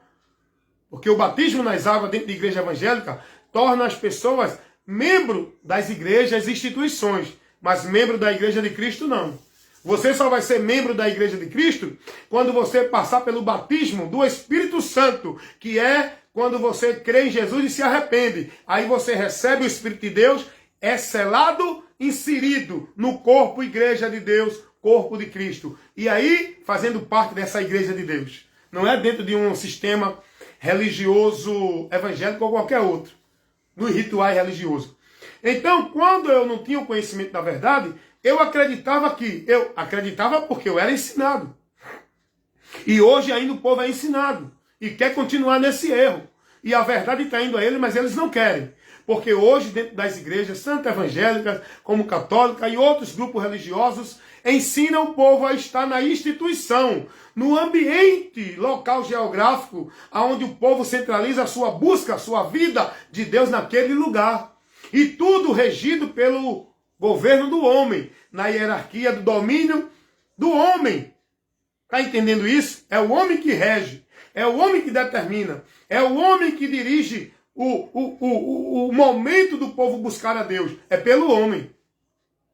[SPEAKER 1] Porque o batismo nas águas dentro da igreja evangélica torna as pessoas membro das igrejas e instituições, mas membro da igreja de Cristo não. Você só vai ser membro da igreja de Cristo quando você passar pelo batismo do Espírito Santo, que é quando você crê em Jesus e se arrepende. Aí você recebe o Espírito de Deus, é selado, inserido no corpo, igreja de Deus, corpo de Cristo. E aí, fazendo parte dessa igreja de Deus. Não é dentro de um sistema religioso evangélico ou qualquer outro. No ritual religioso. Então, quando eu não tinha o conhecimento da verdade, eu acreditava porque eu era ensinado. E hoje ainda o povo é ensinado. E quer continuar nesse erro. E a verdade está indo a eles, mas eles não querem. Porque hoje, dentro das igrejas, tanto evangélicas como católica e outros grupos religiosos, ensinam o povo a estar na instituição, no ambiente local geográfico, onde o povo centraliza a sua busca, a sua vida de Deus naquele lugar. E tudo regido pelo governo do homem, na hierarquia do domínio do homem. Está entendendo isso? É o homem que rege, é o homem que determina, é o homem que dirige o momento do povo buscar a Deus. É pelo homem.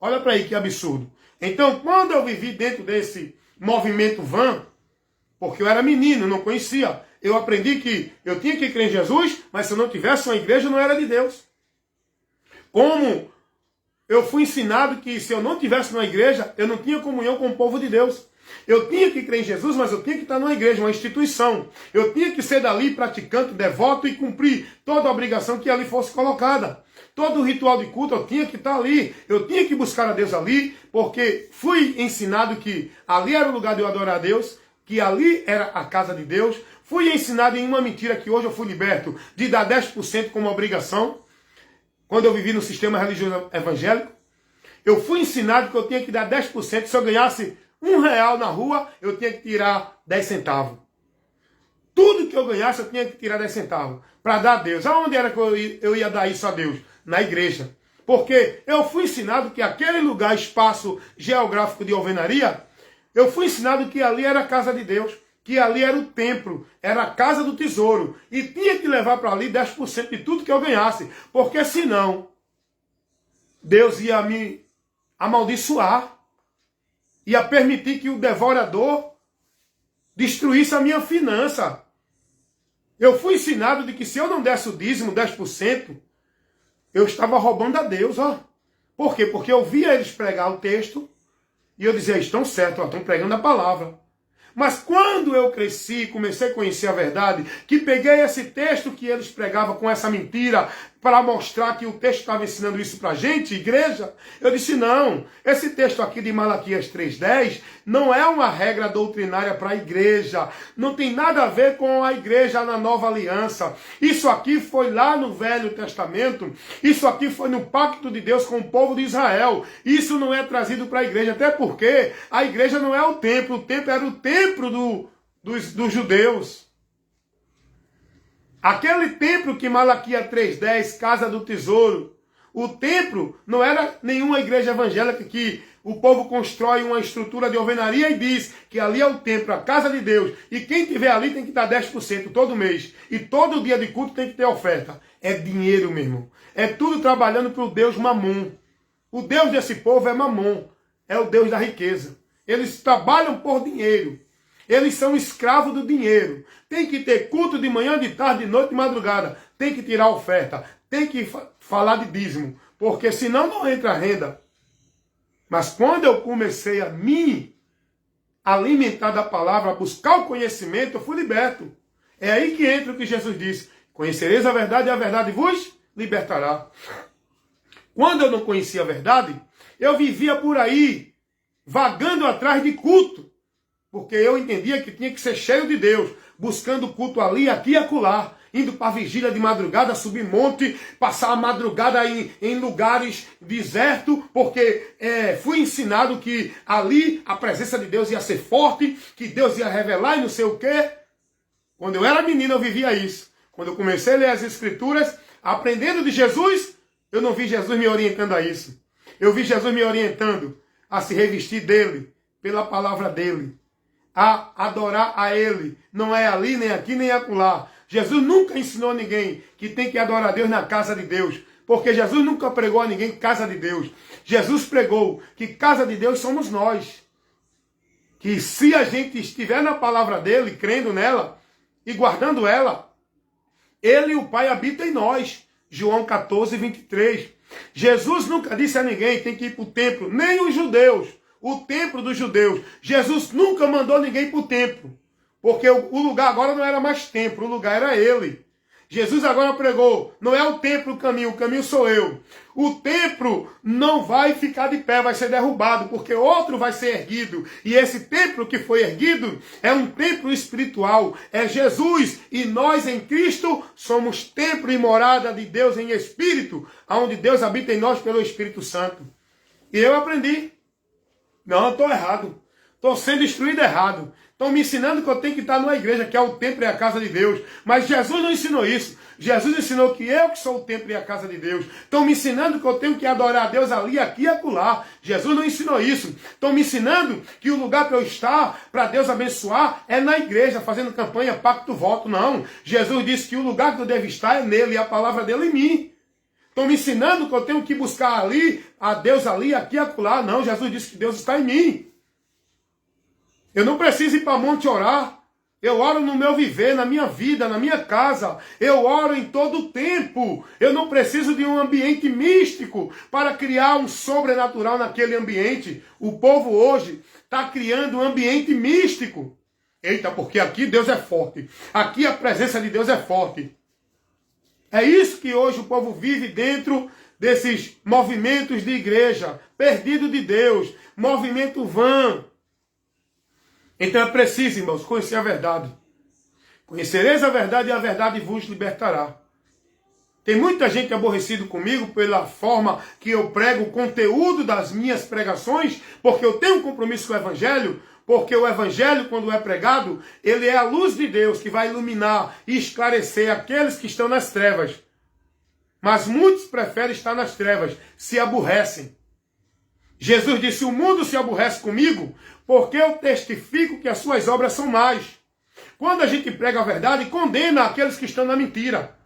[SPEAKER 1] Olha para aí que absurdo. Então, quando eu vivi dentro desse movimento van, porque eu era menino, não conhecia, eu aprendi que eu tinha que crer em Jesus, mas se eu não tivesse uma igreja, não era de Deus. Como eu fui ensinado que se eu não tivesse uma igreja, eu não tinha comunhão com o povo de Deus. Eu tinha que crer em Jesus, mas eu tinha que estar numa igreja, uma instituição. Eu tinha que ser dali praticante, devoto e cumprir toda a obrigação que ali fosse colocada. Todo o ritual de culto eu tinha que estar ali. Eu tinha que buscar a Deus ali, porque fui ensinado que ali era o lugar de eu adorar a Deus, que ali era a casa de Deus. Fui ensinado em uma mentira que hoje eu fui liberto de dar 10% como obrigação, quando eu vivi no sistema religioso evangélico. Eu fui ensinado que eu tinha que dar 10%, se eu ganhasse R$1 na rua, eu tinha que tirar 10 centavos. Tudo que eu ganhasse, eu tinha que tirar 10 centavos para dar a Deus. Aonde era que eu ia dar isso a Deus? Na igreja. Porque eu fui ensinado que aquele lugar, espaço geográfico de alvenaria, eu fui ensinado que ali era a casa de Deus, que ali era o templo, era a casa do tesouro. E tinha que levar para ali 10% de tudo que eu ganhasse. Porque senão, Deus ia me amaldiçoar. Ia permitir que o devorador destruísse a minha finança. Eu fui ensinado de que se eu não desse o dízimo, 10%, eu estava roubando a Deus. Ó. Por quê? Porque eu via eles pregar o texto e eu dizia, estão certos, estão pregando a palavra. Mas quando eu cresci, comecei a conhecer a verdade, que peguei esse texto que eles pregavam com essa mentira, para mostrar que o texto estava ensinando isso para a gente, igreja, eu disse, não, esse texto aqui de Malaquias 3,10 não é uma regra doutrinária para a igreja, não tem nada a ver com a igreja na nova aliança, isso aqui foi lá no Velho Testamento, isso aqui foi no pacto de Deus com o povo de Israel, isso não é trazido para a igreja, até porque a igreja não é o templo era o templo dos judeus. Aquele templo que Malaquias 3,10, casa do tesouro, O templo não era nenhuma igreja evangélica que o povo constrói uma estrutura de alvenaria e diz que ali é o templo, a casa de Deus. E quem estiver ali tem que dar 10% todo mês. E todo dia de culto tem que ter oferta. É dinheiro mesmo. É tudo trabalhando para o Deus Mamon. O Deus desse povo é Mamon. É o Deus da riqueza. Eles trabalham por dinheiro. Eles são escravos do dinheiro. Tem que ter culto de manhã, de tarde, de noite, de madrugada. Tem que tirar oferta. Tem que falar de dízimo. Porque senão não entra renda. Mas quando eu comecei a me alimentar da palavra, a buscar o conhecimento, eu fui liberto. É aí que entra o que Jesus disse. Conhecereis a verdade e a verdade vos libertará. Quando eu não conhecia a verdade, eu vivia por aí, vagando atrás de culto. Porque eu entendia que tinha que ser cheio de Deus, buscando culto ali, aqui e acolá, indo para a vigília de madrugada, subir monte, passar a madrugada em lugares desertos, porque fui ensinado que ali a presença de Deus ia ser forte, que Deus ia revelar e não sei o quê. Quando eu era menino eu vivia isso. Quando eu comecei a ler as Escrituras, aprendendo de Jesus, eu não vi Jesus me orientando a isso. Eu vi Jesus me orientando a se revestir dele, pela palavra dele, a adorar a ele. Não é ali, nem aqui, nem acolá. Jesus nunca ensinou a ninguém que tem que adorar a Deus na casa de Deus. Porque Jesus nunca pregou a ninguém casa de Deus. Jesus pregou que casa de Deus somos nós. Que se a gente estiver na palavra dele, crendo nela e guardando ela, ele e o Pai habitam em nós. João 14, 23. Jesus nunca disse a ninguém que tem que ir para o templo, nem os judeus. O templo dos judeus. Jesus nunca mandou ninguém para o templo. Porque o lugar agora não era mais templo, o lugar era ele. Jesus agora pregou, não é o templo o caminho sou eu. O templo não vai ficar de pé, vai ser derrubado, porque outro vai ser erguido. E esse templo que foi erguido é um templo espiritual, é Jesus. E nós em Cristo somos templo e morada de Deus em espírito, onde Deus habita em nós pelo Espírito Santo. E eu aprendi. Não, estou errado. Estou sendo instruído errado. Estão me ensinando que eu tenho que estar numa igreja, que é o templo e a casa de Deus. Mas Jesus não ensinou isso. Jesus ensinou que eu que sou o templo e a casa de Deus. Estão me ensinando que eu tenho que adorar a Deus ali, aqui e acolá. Jesus não ensinou isso. Estão me ensinando que o lugar para eu estar, para Deus abençoar, é na igreja, fazendo campanha, pacto, voto. Não. Jesus disse que o lugar que eu devo estar é nele e a palavra dele em mim. Estão me ensinando que eu tenho que buscar ali, a Deus ali, aqui e acolá. Não, Jesus disse que Deus está em mim. Eu não preciso ir para monte orar. Eu oro no meu viver, na minha vida, na minha casa. Eu oro em todo o tempo. Eu não preciso de um ambiente místico para criar um sobrenatural naquele ambiente. O povo hoje está criando um ambiente místico. Eita, porque aqui Deus é forte. Aqui a presença de Deus é forte. É isso que hoje o povo vive dentro desses movimentos de igreja. Perdido de Deus. Movimento vã. Então é preciso, irmãos, conhecer a verdade. Conhecereis a verdade e a verdade vos libertará. Tem muita gente aborrecida comigo pela forma que eu prego o conteúdo das minhas pregações, porque eu tenho um compromisso com o Evangelho, porque o Evangelho, quando é pregado, ele é a luz de Deus que vai iluminar e esclarecer aqueles que estão nas trevas. Mas muitos preferem estar nas trevas, se aborrecem. Jesus disse, o mundo se aborrece comigo, porque eu testifico que as suas obras são más. Quando a gente prega a verdade, condena aqueles que estão na mentira.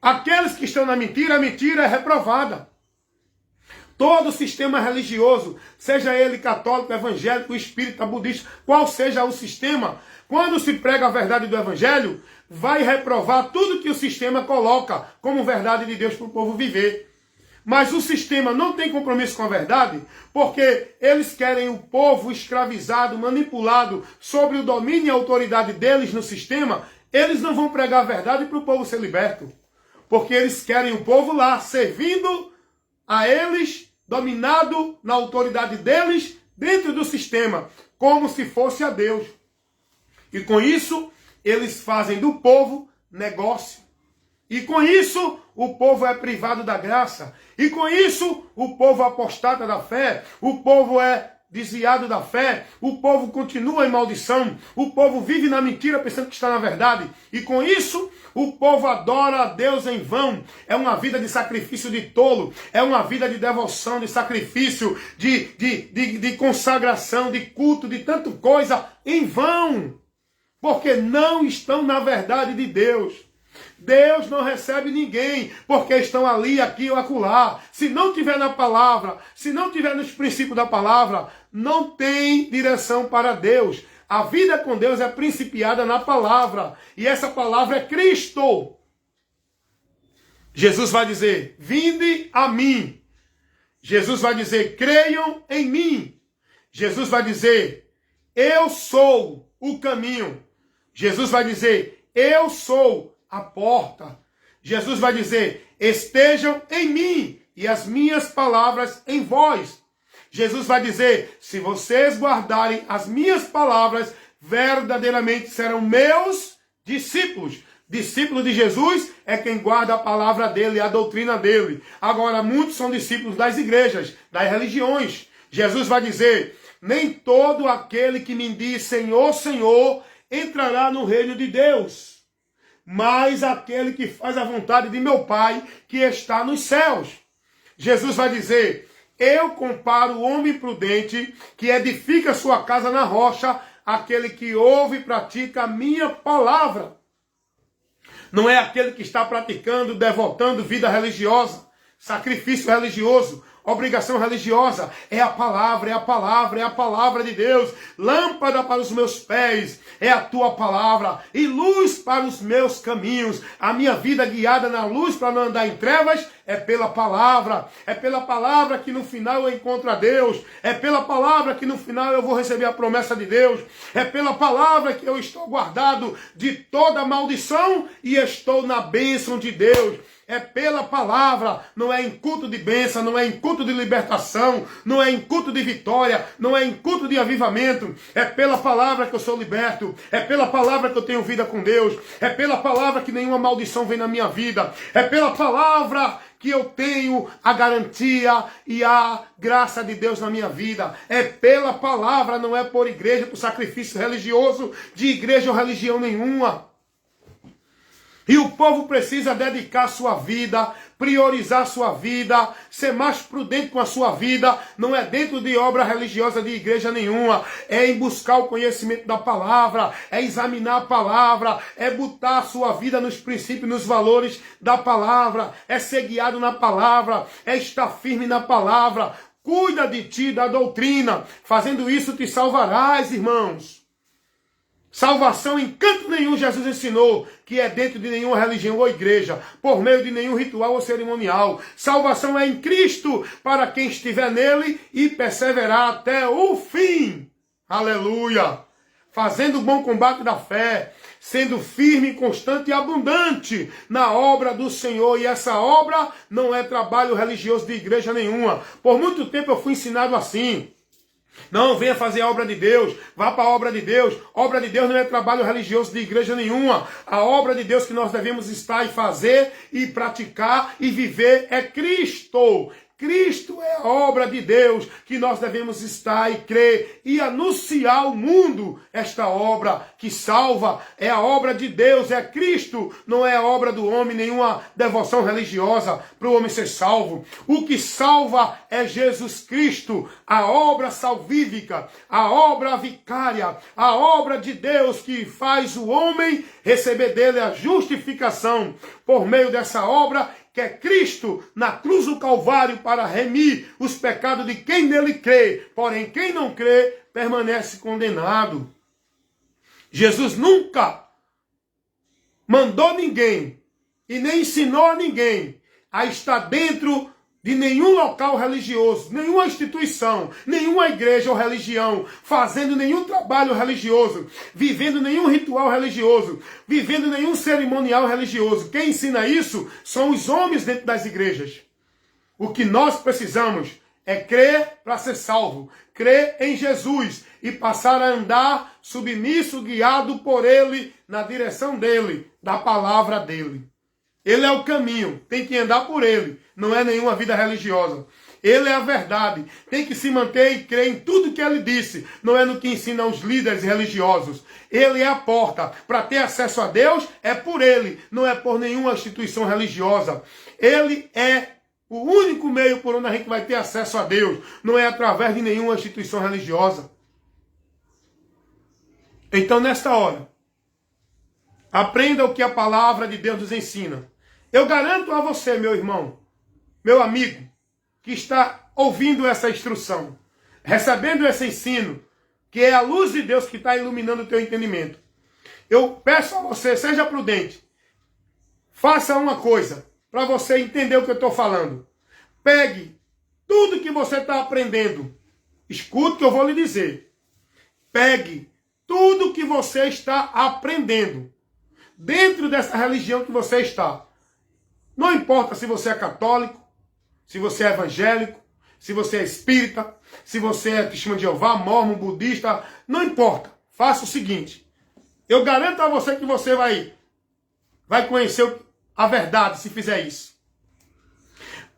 [SPEAKER 1] Aqueles que estão na mentira, a mentira é reprovada. Todo sistema religioso, seja ele católico, evangélico, espírita, budista, qual seja o sistema, quando se prega a verdade do evangelho, vai reprovar tudo que o sistema coloca como verdade de Deus para o povo viver. Mas o sistema não tem compromisso com a verdade, porque eles querem o povo escravizado, manipulado, sobre o domínio e a autoridade deles no sistema. Eles não vão pregar a verdade para o povo ser liberto. Porque eles querem o povo lá, servindo a eles, dominado na autoridade deles, dentro do sistema, como se fosse a Deus. E com isso, eles fazem do povo negócio. E com isso, o povo é privado da graça. E com isso, o povo apostata da fé. O povo é desviado da fé, o povo continua em maldição, o povo vive na mentira pensando que está na verdade, e com isso o povo adora a Deus em vão. É uma vida de sacrifício de tolo, é uma vida de devoção, de sacrifício, de consagração, de culto, de tanta coisa em vão, porque não estão na verdade de Deus. Deus não recebe ninguém porque estão ali, aqui ou acolá. Se não tiver na palavra, se não tiver nos princípios da palavra, não tem direção para Deus. A vida com Deus é principiada na palavra. E essa palavra é Cristo. Jesus vai dizer, vinde a mim. Jesus vai dizer, creiam em mim. Jesus vai dizer, eu sou o caminho. Jesus vai dizer, eu sou a porta. Jesus vai dizer, estejam em mim e as minhas palavras em vós. Jesus vai dizer, se vocês guardarem as minhas palavras, verdadeiramente serão meus discípulos. Discípulo de Jesus é quem guarda a palavra dele, a doutrina dele. Agora, muitos são discípulos das igrejas, das religiões. Jesus vai dizer, nem todo aquele que me diz Senhor, Senhor, entrará no reino de Deus, mas aquele que faz a vontade de meu Pai que está nos céus. Jesus vai dizer, eu comparo o homem prudente que edifica sua casa na rocha, aquele que ouve e pratica a minha palavra. Não é aquele que está praticando, devotando vida religiosa, sacrifício religioso, obrigação religiosa. É a palavra, é a palavra, é a palavra de Deus. Lâmpada para os meus pés é a tua palavra e luz para os meus caminhos. A minha vida guiada na luz para não andar em trevas é pela palavra. É pela palavra que no final eu encontro a Deus. É pela palavra que no final eu vou receber a promessa de Deus. É pela palavra que eu estou guardado de toda maldição e estou na bênção de Deus. É pela palavra, não é em culto de bênção, não é em culto de libertação, não é em culto de vitória, não é em culto de avivamento. É pela palavra que eu sou liberto, é pela palavra que eu tenho vida com Deus, é pela palavra que nenhuma maldição vem na minha vida, é pela palavra que eu tenho a garantia e a graça de Deus na minha vida. É pela palavra, não é por igreja, por sacrifício religioso, de igreja ou religião nenhuma. E o povo precisa dedicar sua vida, priorizar sua vida, ser mais prudente com a sua vida. Não é dentro de obra religiosa de igreja nenhuma. É em buscar o conhecimento da palavra, é examinar a palavra, é botar a sua vida nos princípios, nos valores da palavra, é ser guiado na palavra, é estar firme na palavra. Cuida de ti, da doutrina. Fazendo isso te salvarás, irmãos. Salvação em canto nenhum Jesus ensinou, que é dentro de nenhuma religião ou igreja, por meio de nenhum ritual ou cerimonial. Salvação é em Cristo, para quem estiver nele e perseverar até o fim. Aleluia! Fazendo o bom combate da fé, sendo firme, constante e abundante na obra do Senhor. E essa obra não é trabalho religioso de igreja nenhuma. Por muito tempo eu fui ensinado assim. Não, venha fazer a obra de Deus, vá para a obra de Deus. Obra de Deus não é trabalho religioso de igreja nenhuma. A obra de Deus que nós devemos estar e fazer e praticar e viver é Cristo. Cristo é a obra de Deus que nós devemos estar e crer e anunciar ao mundo esta obra que salva. É a obra de Deus, é Cristo, não é a obra do homem, nenhuma devoção religiosa para o homem ser salvo. O que salva é Jesus Cristo, a obra salvífica, a obra vicária, a obra de Deus que faz o homem receber dele a justificação por meio dessa obra, que é Cristo na cruz do Calvário para remir os pecados de quem nele crê. Porém, quem não crê permanece condenado. Jesus nunca mandou ninguém e nem ensinou a ninguém a estar dentro de nenhum local religioso, nenhuma instituição, nenhuma igreja ou religião, fazendo nenhum trabalho religioso, vivendo nenhum ritual religioso, vivendo nenhum cerimonial religioso. Quem ensina isso são os homens dentro das igrejas. O que nós precisamos é crer para ser salvo, crer em Jesus e passar a andar submisso, guiado por Ele, na direção dEle, da palavra dEle. Ele é o caminho, tem que andar por Ele, não é nenhuma vida religiosa. Ele é a verdade. Tem que se manter e crer em tudo que ele disse. Não é no que ensinam os líderes religiosos. Ele é a porta. Para ter acesso a Deus, é por ele. Não é por nenhuma instituição religiosa. Ele é o único meio por onde a gente vai ter acesso a Deus. Não é através de nenhuma instituição religiosa. Então, nesta hora, aprenda o que a palavra de Deus nos ensina. Eu garanto a você, meu irmão, meu amigo, que está ouvindo essa instrução, recebendo esse ensino, que é a luz de Deus que está iluminando o teu entendimento. Eu peço a você, seja prudente. Faça uma coisa, para você entender o que eu estou falando. Pegue tudo que você está aprendendo. Escute o que eu vou lhe dizer. Pegue tudo que você está aprendendo dentro dessa religião que você está. Não importa se você é católico, se você é evangélico, se você é espírita, se você é testemunho de Jeová, mormon, budista, não importa. Faça o seguinte. Eu garanto a você que você vai conhecer a verdade se fizer isso.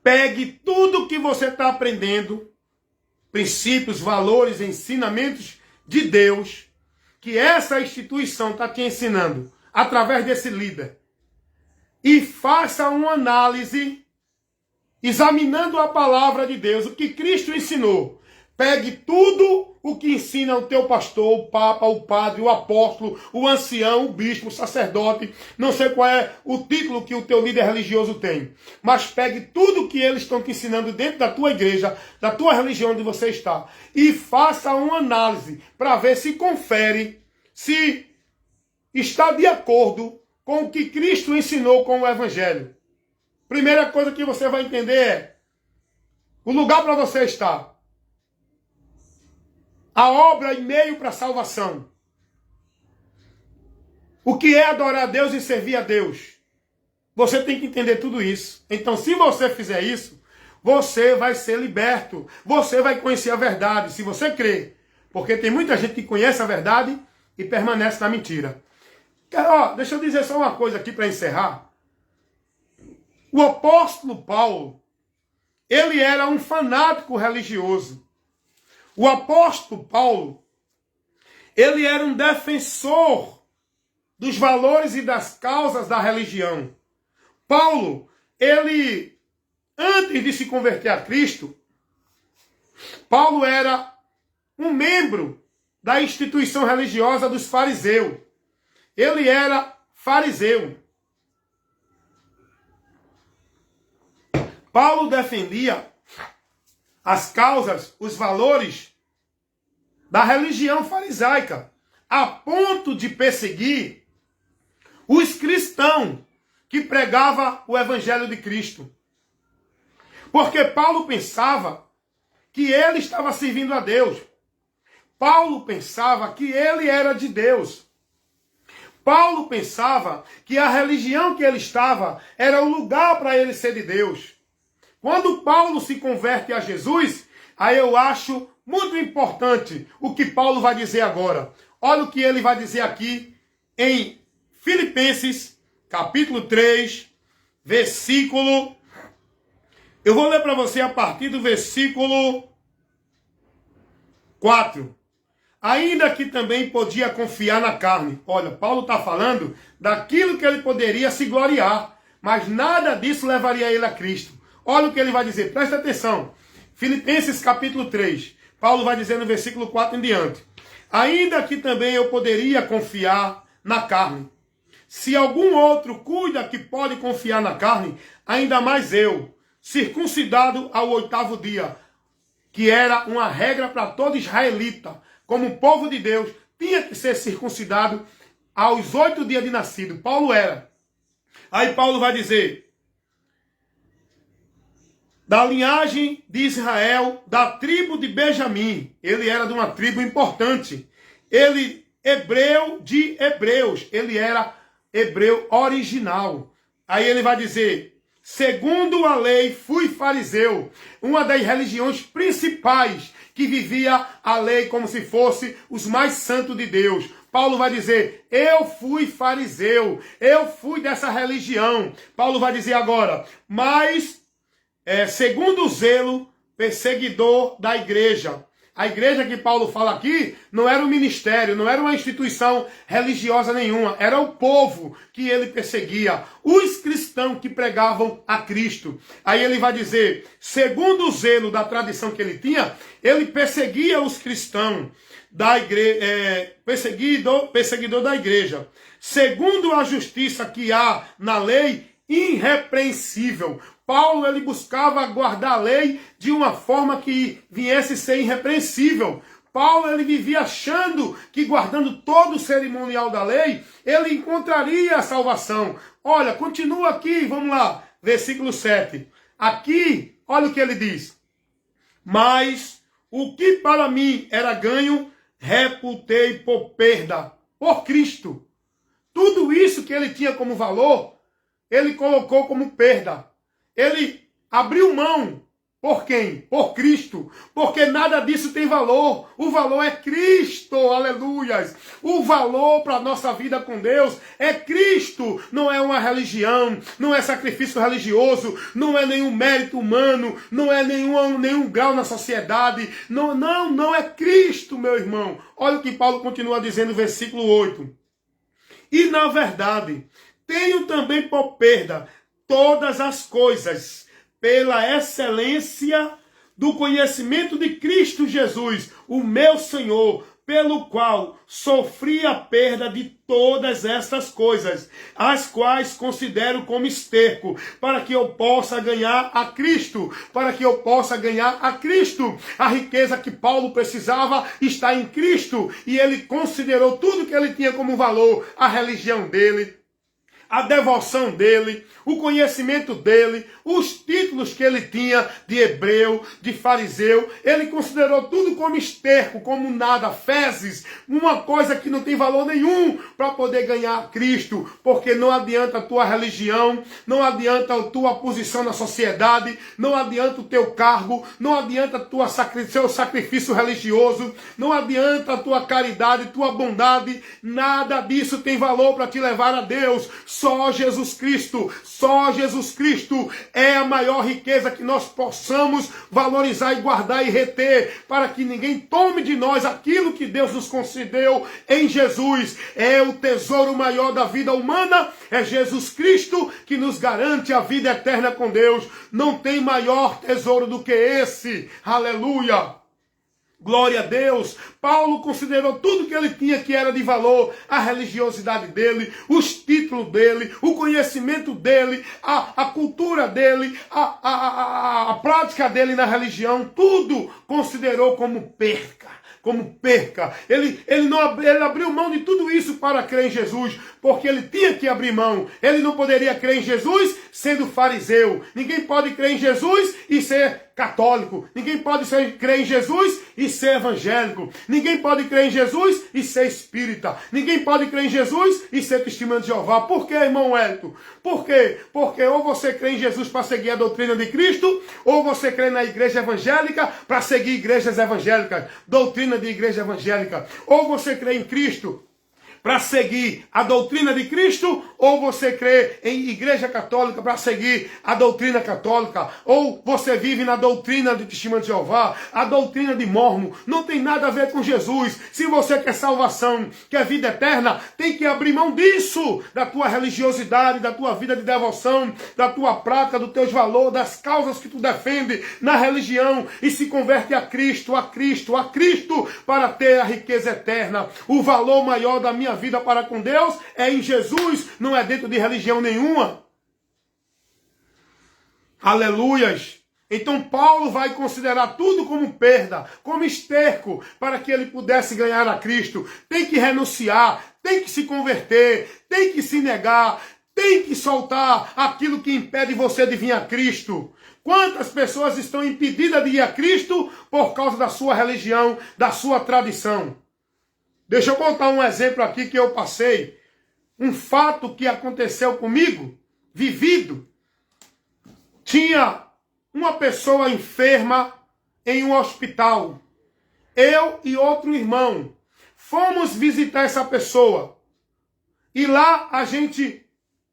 [SPEAKER 1] Pegue tudo que você está aprendendo, princípios, valores, ensinamentos de Deus, que essa instituição está te ensinando, através desse líder, e faça uma análise, examinando a palavra de Deus, o que Cristo ensinou. Pegue tudo o que ensina o teu pastor, o papa, o padre, o apóstolo, o ancião, o bispo, o sacerdote, não sei qual é o título que o teu líder religioso tem, mas pegue tudo o que eles estão te ensinando dentro da tua igreja, da tua religião onde você está, e faça uma análise para ver se confere, se está de acordo com o que Cristo ensinou com o Evangelho. Primeira coisa que você vai entender é o lugar para você estar. A obra e meio para a salvação. O que é adorar a Deus e servir a Deus. Você tem que entender tudo isso. Então, se você fizer isso, você vai ser liberto. Você vai conhecer a verdade, se você crer. Porque tem muita gente que conhece a verdade e permanece na mentira. Deixa eu dizer só uma coisa aqui para encerrar. O apóstolo Paulo, ele era um fanático religioso. O apóstolo Paulo, ele era um defensor dos valores e das causas da religião. Paulo, ele, antes de se converter a Cristo, Paulo era um membro da instituição religiosa dos fariseus. Ele era fariseu. Paulo defendia as causas, os valores da religião farisaica, a ponto de perseguir os cristãos que pregavam o evangelho de Cristo. Porque Paulo pensava que ele estava servindo a Deus. Paulo pensava que ele era de Deus. Paulo pensava que a religião que ele estava era o lugar para ele ser de Deus. Quando Paulo se converte a Jesus, aí eu acho muito importante o que Paulo vai dizer agora. Olha o que ele vai dizer aqui em Filipenses, capítulo 3, versículo... Eu vou ler para você a partir do versículo 4. Ainda que também podia confiar na carne. Olha, Paulo está falando daquilo que ele poderia se gloriar, mas nada disso levaria ele a Cristo. Olha o que ele vai dizer, presta atenção. Filipenses capítulo 3. Paulo vai dizer no versículo 4 em diante. Ainda que também eu poderia confiar na carne. Se algum outro cuida que pode confiar na carne, ainda mais eu, circuncidado ao 8º dia, que era uma regra para todo israelita, como povo de Deus, tinha que ser circuncidado aos 8 dias de nascido. Paulo era. Aí Paulo vai dizer... Da linhagem de Israel, da tribo de Benjamim. Ele era de uma tribo importante. Ele, hebreu de hebreus. Ele era hebreu original. Aí ele vai dizer, segundo a lei, fui fariseu. Uma das religiões principais que vivia a lei como se fosse os mais santos de Deus. Paulo vai dizer, eu fui fariseu. Eu fui dessa religião. Paulo vai dizer agora, mas... segundo o zelo perseguidor da igreja. A igreja que Paulo fala aqui não era um ministério, não era uma instituição religiosa nenhuma, era o povo que ele perseguia, os cristãos que pregavam a Cristo. Aí ele vai dizer, segundo o zelo da tradição que ele tinha, ele perseguia os cristãos da igreja, perseguidor da igreja. Segundo a justiça que há na lei, irrepreensível. Paulo, ele buscava guardar a lei de uma forma que viesse ser irrepreensível. Paulo, ele vivia achando que guardando todo o cerimonial da lei, ele encontraria a salvação. Olha, continua aqui, vamos lá, versículo 7. Aqui, olha o que ele diz. Mas o que para mim era ganho, reputei por perda, por Cristo. Tudo isso que ele tinha como valor, ele colocou como perda. Ele abriu mão. Por quem? Por Cristo. Porque nada disso tem valor. O valor é Cristo. Aleluias. O valor para a nossa vida com Deus é Cristo. Não é uma religião. Não é sacrifício religioso. Não é nenhum mérito humano. Não é nenhum grau na sociedade. Não é Cristo, meu irmão. Olha o que Paulo continua dizendo no versículo 8. E na verdade, tenho também por perda todas as coisas, pela excelência do conhecimento de Cristo Jesus, o meu Senhor, pelo qual sofri a perda de todas estas coisas, as quais considero como esterco, para que eu possa ganhar a Cristo, para que eu possa ganhar a Cristo. A riqueza que Paulo precisava está em Cristo, e ele considerou tudo que ele tinha como valor, a religião dele, a devoção dele, o conhecimento dele, os títulos que ele tinha de hebreu, de fariseu. Ele considerou tudo como esterco, como nada, fezes, uma coisa que não tem valor nenhum para poder ganhar a Cristo. Porque não adianta a tua religião, não adianta a tua posição na sociedade, não adianta o teu cargo, não adianta seu sacrifício religioso, não adianta a tua caridade, tua bondade, nada disso tem valor para te levar a Deus. Só Jesus Cristo é a maior riqueza que nós possamos valorizar e guardar e reter, para que ninguém tome de nós aquilo que Deus nos concedeu em Jesus. É o tesouro maior da vida humana, é Jesus Cristo que nos garante a vida eterna com Deus. Não tem maior tesouro do que esse. Aleluia! Glória a Deus. Paulo considerou tudo que ele tinha que era de valor, a religiosidade dele, os títulos dele, o conhecimento dele, a cultura dele, a prática dele na religião, tudo considerou como perca. Ele abriu mão de tudo isso para crer em Jesus, porque ele tinha que abrir mão. Ele não poderia crer em Jesus sendo fariseu. Ninguém pode crer em Jesus e ser católico. Ninguém pode crer em Jesus e ser evangélico. Ninguém pode crer em Jesus e ser espírita. Ninguém pode crer em Jesus e ser testemunho de Jeová. Por quê, irmão Hélito? Por quê? Porque ou você crê em Jesus para seguir a doutrina de Cristo, ou você crê na igreja evangélica para seguir igrejas evangélicas, doutrina de igreja evangélica. Ou você crê em Cristo para seguir a doutrina de Cristo, ou você crê em igreja católica para seguir a doutrina católica, ou você vive na doutrina de Testemunho de Jeová, a doutrina de Mórmon. Não tem nada a ver com Jesus. Se você quer salvação, quer vida eterna, tem que abrir mão disso, da tua religiosidade, da tua vida de devoção, da tua prática, dos teus valores, das causas que tu defende na religião, e se converte a Cristo, para ter a riqueza eterna. O valor maior da minha vida para com Deus é em Jesus, não é dentro de religião nenhuma. Aleluias! Então Paulo vai considerar tudo como perda, como esterco, para que ele pudesse ganhar a Cristo. Tem que renunciar, tem que se converter, tem que se negar, tem que soltar aquilo que impede você de vir a Cristo. Quantas pessoas estão impedidas de ir a Cristo por causa da sua religião, da sua tradição? Deixa eu contar um exemplo aqui que eu passei. Um fato que aconteceu comigo, vivido. Tinha uma pessoa enferma em um hospital. Eu e outro irmão fomos visitar essa pessoa. E lá a gente,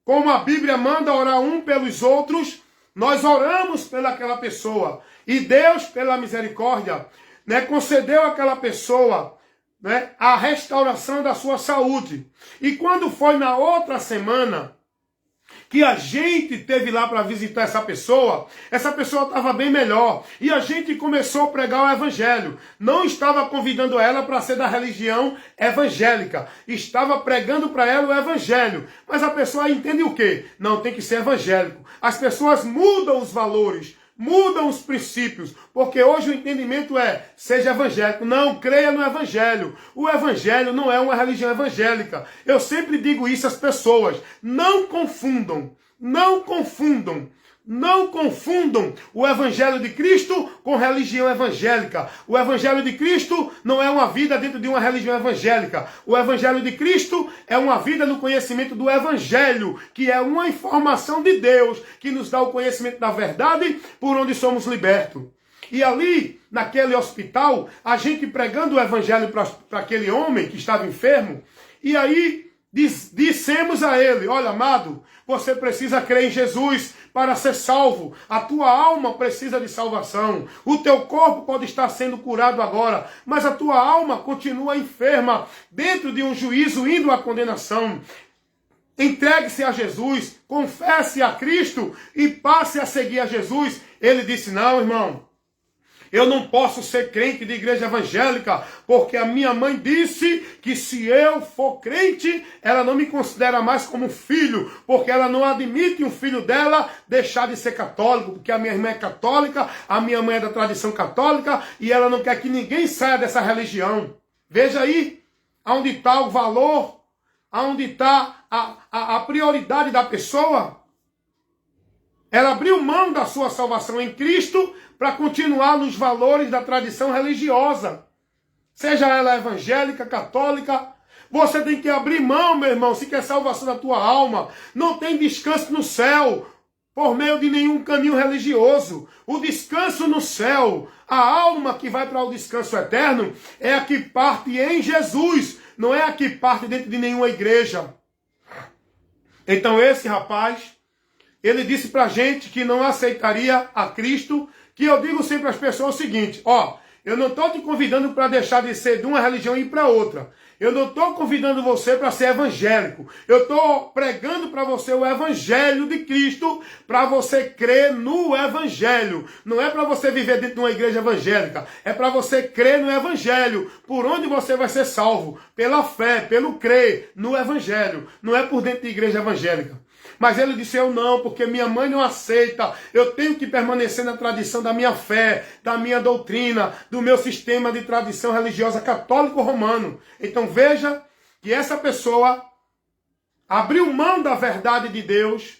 [SPEAKER 1] como a Bíblia manda, orar um pelos outros, Nós oramos pelaquela pessoa e Deus, pela misericórdia, né, concedeu àquela pessoa, né, a restauração da sua saúde. E quando foi na outra semana que a gente teve lá para visitar essa pessoa estava bem melhor. E a gente começou a pregar o evangelho. Não estava convidando ela para ser da religião evangélica. Estava pregando para ela o evangelho. Mas a pessoa entende o quê? Não, tem que ser evangélico. As pessoas mudam os valores, mudam os princípios, porque hoje o entendimento é, seja evangélico. Não, creia no evangelho. O evangelho não é uma religião evangélica. Eu sempre digo isso às pessoas. Não confundam, não confundam. Não confundam o evangelho de Cristo com religião evangélica. O evangelho de Cristo não é uma vida dentro de uma religião evangélica. O evangelho de Cristo é uma vida no conhecimento do evangelho, que é uma informação de Deus, que nos dá o conhecimento da verdade por onde somos libertos. E ali, naquele hospital, a gente pregando o evangelho para aquele homem que estava enfermo, e aí dissemos a ele, olha, amado, você precisa crer em Jesus para ser salvo. A tua alma precisa de salvação. O teu corpo pode estar sendo curado agora, mas a tua alma continua enferma, dentro de um juízo indo à condenação. Entregue-se a Jesus, confesse a Cristo e passe a seguir a Jesus. Ele disse, não, irmão, eu não posso ser crente de igreja evangélica, porque a minha mãe disse que se eu for crente, ela não me considera mais como filho, porque ela não admite um filho dela deixar de ser católico, porque a minha irmã é católica, a minha mãe é da tradição católica, e ela não quer que ninguém saia dessa religião. Veja aí, aonde está o valor, aonde está a prioridade da pessoa. Ela abriu mão da sua salvação em Cristo para continuar nos valores da tradição religiosa. Seja ela evangélica, católica, você tem que abrir mão, meu irmão, se quer salvação da tua alma. Não tem descanso no céu por meio de nenhum caminho religioso. O descanso no céu, a alma que vai para o descanso eterno, é a que parte em Jesus, não é a que parte dentro de nenhuma igreja. Então esse rapaz, ele disse pra gente que não aceitaria a Cristo, que eu digo sempre às pessoas o seguinte, ó, eu não estou te convidando para deixar de ser de uma religião e ir para outra. Eu não estou convidando você para ser evangélico. Eu estou pregando para você o evangelho de Cristo, para você crer no evangelho. Não é para você viver dentro de uma igreja evangélica. É para você crer no evangelho. Por onde você vai ser salvo? Pela fé, pelo crer no evangelho. Não é por dentro de igreja evangélica. Mas ele disse, eu não, porque minha mãe não aceita. Eu tenho que permanecer na tradição da minha fé, da minha doutrina, do meu sistema de tradição religiosa católico-romano. Então veja que essa pessoa abriu mão da verdade de Deus,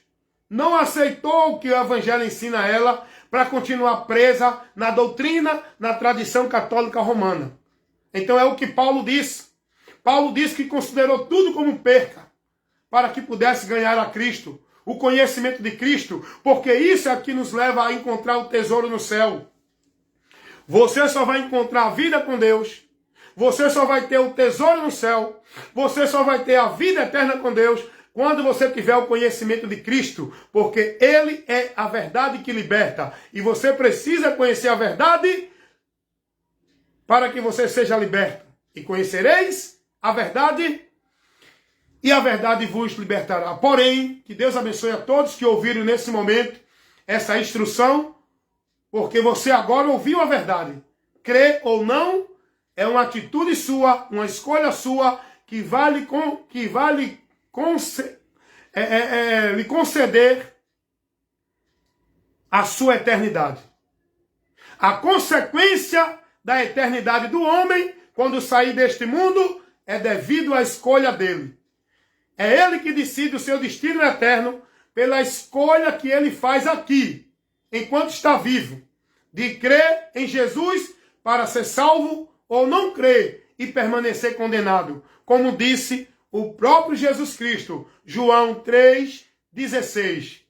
[SPEAKER 1] não aceitou o que o evangelho ensina a ela, para continuar presa na doutrina, na tradição católica romana. Então é o que Paulo disse. Paulo disse que considerou tudo como perca, para que pudesse ganhar a Cristo, o conhecimento de Cristo, porque isso é o que nos leva a encontrar o tesouro no céu. Você só vai encontrar a vida com Deus, você só vai ter o tesouro no céu, você só vai ter a vida eterna com Deus, quando você tiver o conhecimento de Cristo, porque Ele é a verdade que liberta, e você precisa conhecer a verdade para que você seja liberto. E conhecereis a verdade, e a verdade vos libertará. Porém, que Deus abençoe a todos que ouviram nesse momento essa instrução, porque você agora ouviu a verdade. Crer ou não é uma atitude sua, uma escolha sua, que vai lhe conceder a sua eternidade. A consequência da eternidade do homem, quando sair deste mundo, é devido à escolha dele. É ele que decide o seu destino eterno pela escolha que ele faz aqui, enquanto está vivo, de crer em Jesus para ser salvo ou não crer e permanecer condenado, como disse o próprio Jesus Cristo, João 3,16.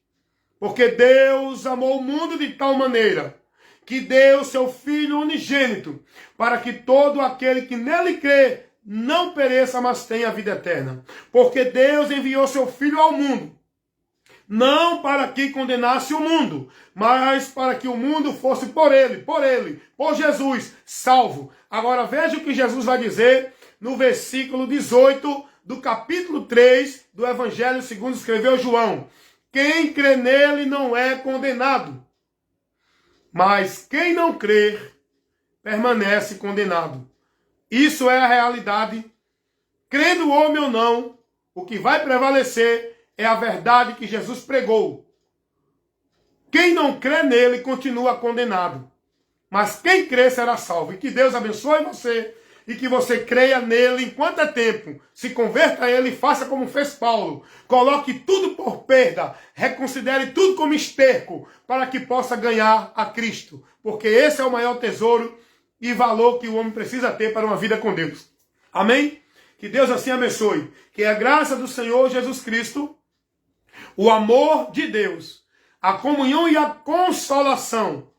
[SPEAKER 1] Porque Deus amou o mundo de tal maneira que deu seu Filho unigênito, para que todo aquele que nele crê não pereça, mas tenha a vida eterna. Porque Deus enviou seu Filho ao mundo não para que condenasse o mundo, mas para que o mundo fosse por ele, por Jesus, salvo. Agora veja o que Jesus vai dizer no versículo 18 do capítulo 3 do Evangelho segundo escreveu João. Quem crê nele não é condenado, mas quem não crer permanece condenado. Isso é a realidade. Crendo o homem ou não, o que vai prevalecer é a verdade que Jesus pregou. Quem não crê nele continua condenado, mas quem crê será salvo. E que Deus abençoe você e que você creia nele enquanto é tempo. Se converta a ele e faça como fez Paulo. Coloque tudo por perda, reconsidere tudo como esterco para que possa ganhar a Cristo. Porque esse é o maior tesouro e valor que o homem precisa ter para uma vida com Deus. Amém? Que Deus assim abençoe. Que a graça do Senhor Jesus Cristo, o amor de Deus, a comunhão e a consolação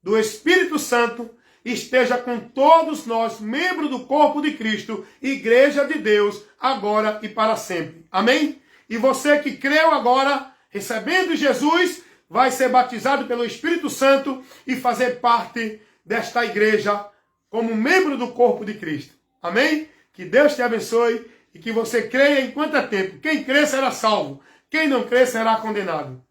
[SPEAKER 1] do Espírito Santo esteja com todos nós, membros do corpo de Cristo, Igreja de Deus, agora e para sempre. Amém? E você que creu agora, recebendo Jesus, vai ser batizado pelo Espírito Santo e fazer parte desta igreja como membro do corpo de Cristo. Amém? Que Deus te abençoe e que você creia enquanto é tempo. Quem crê será salvo. Quem não crê será condenado.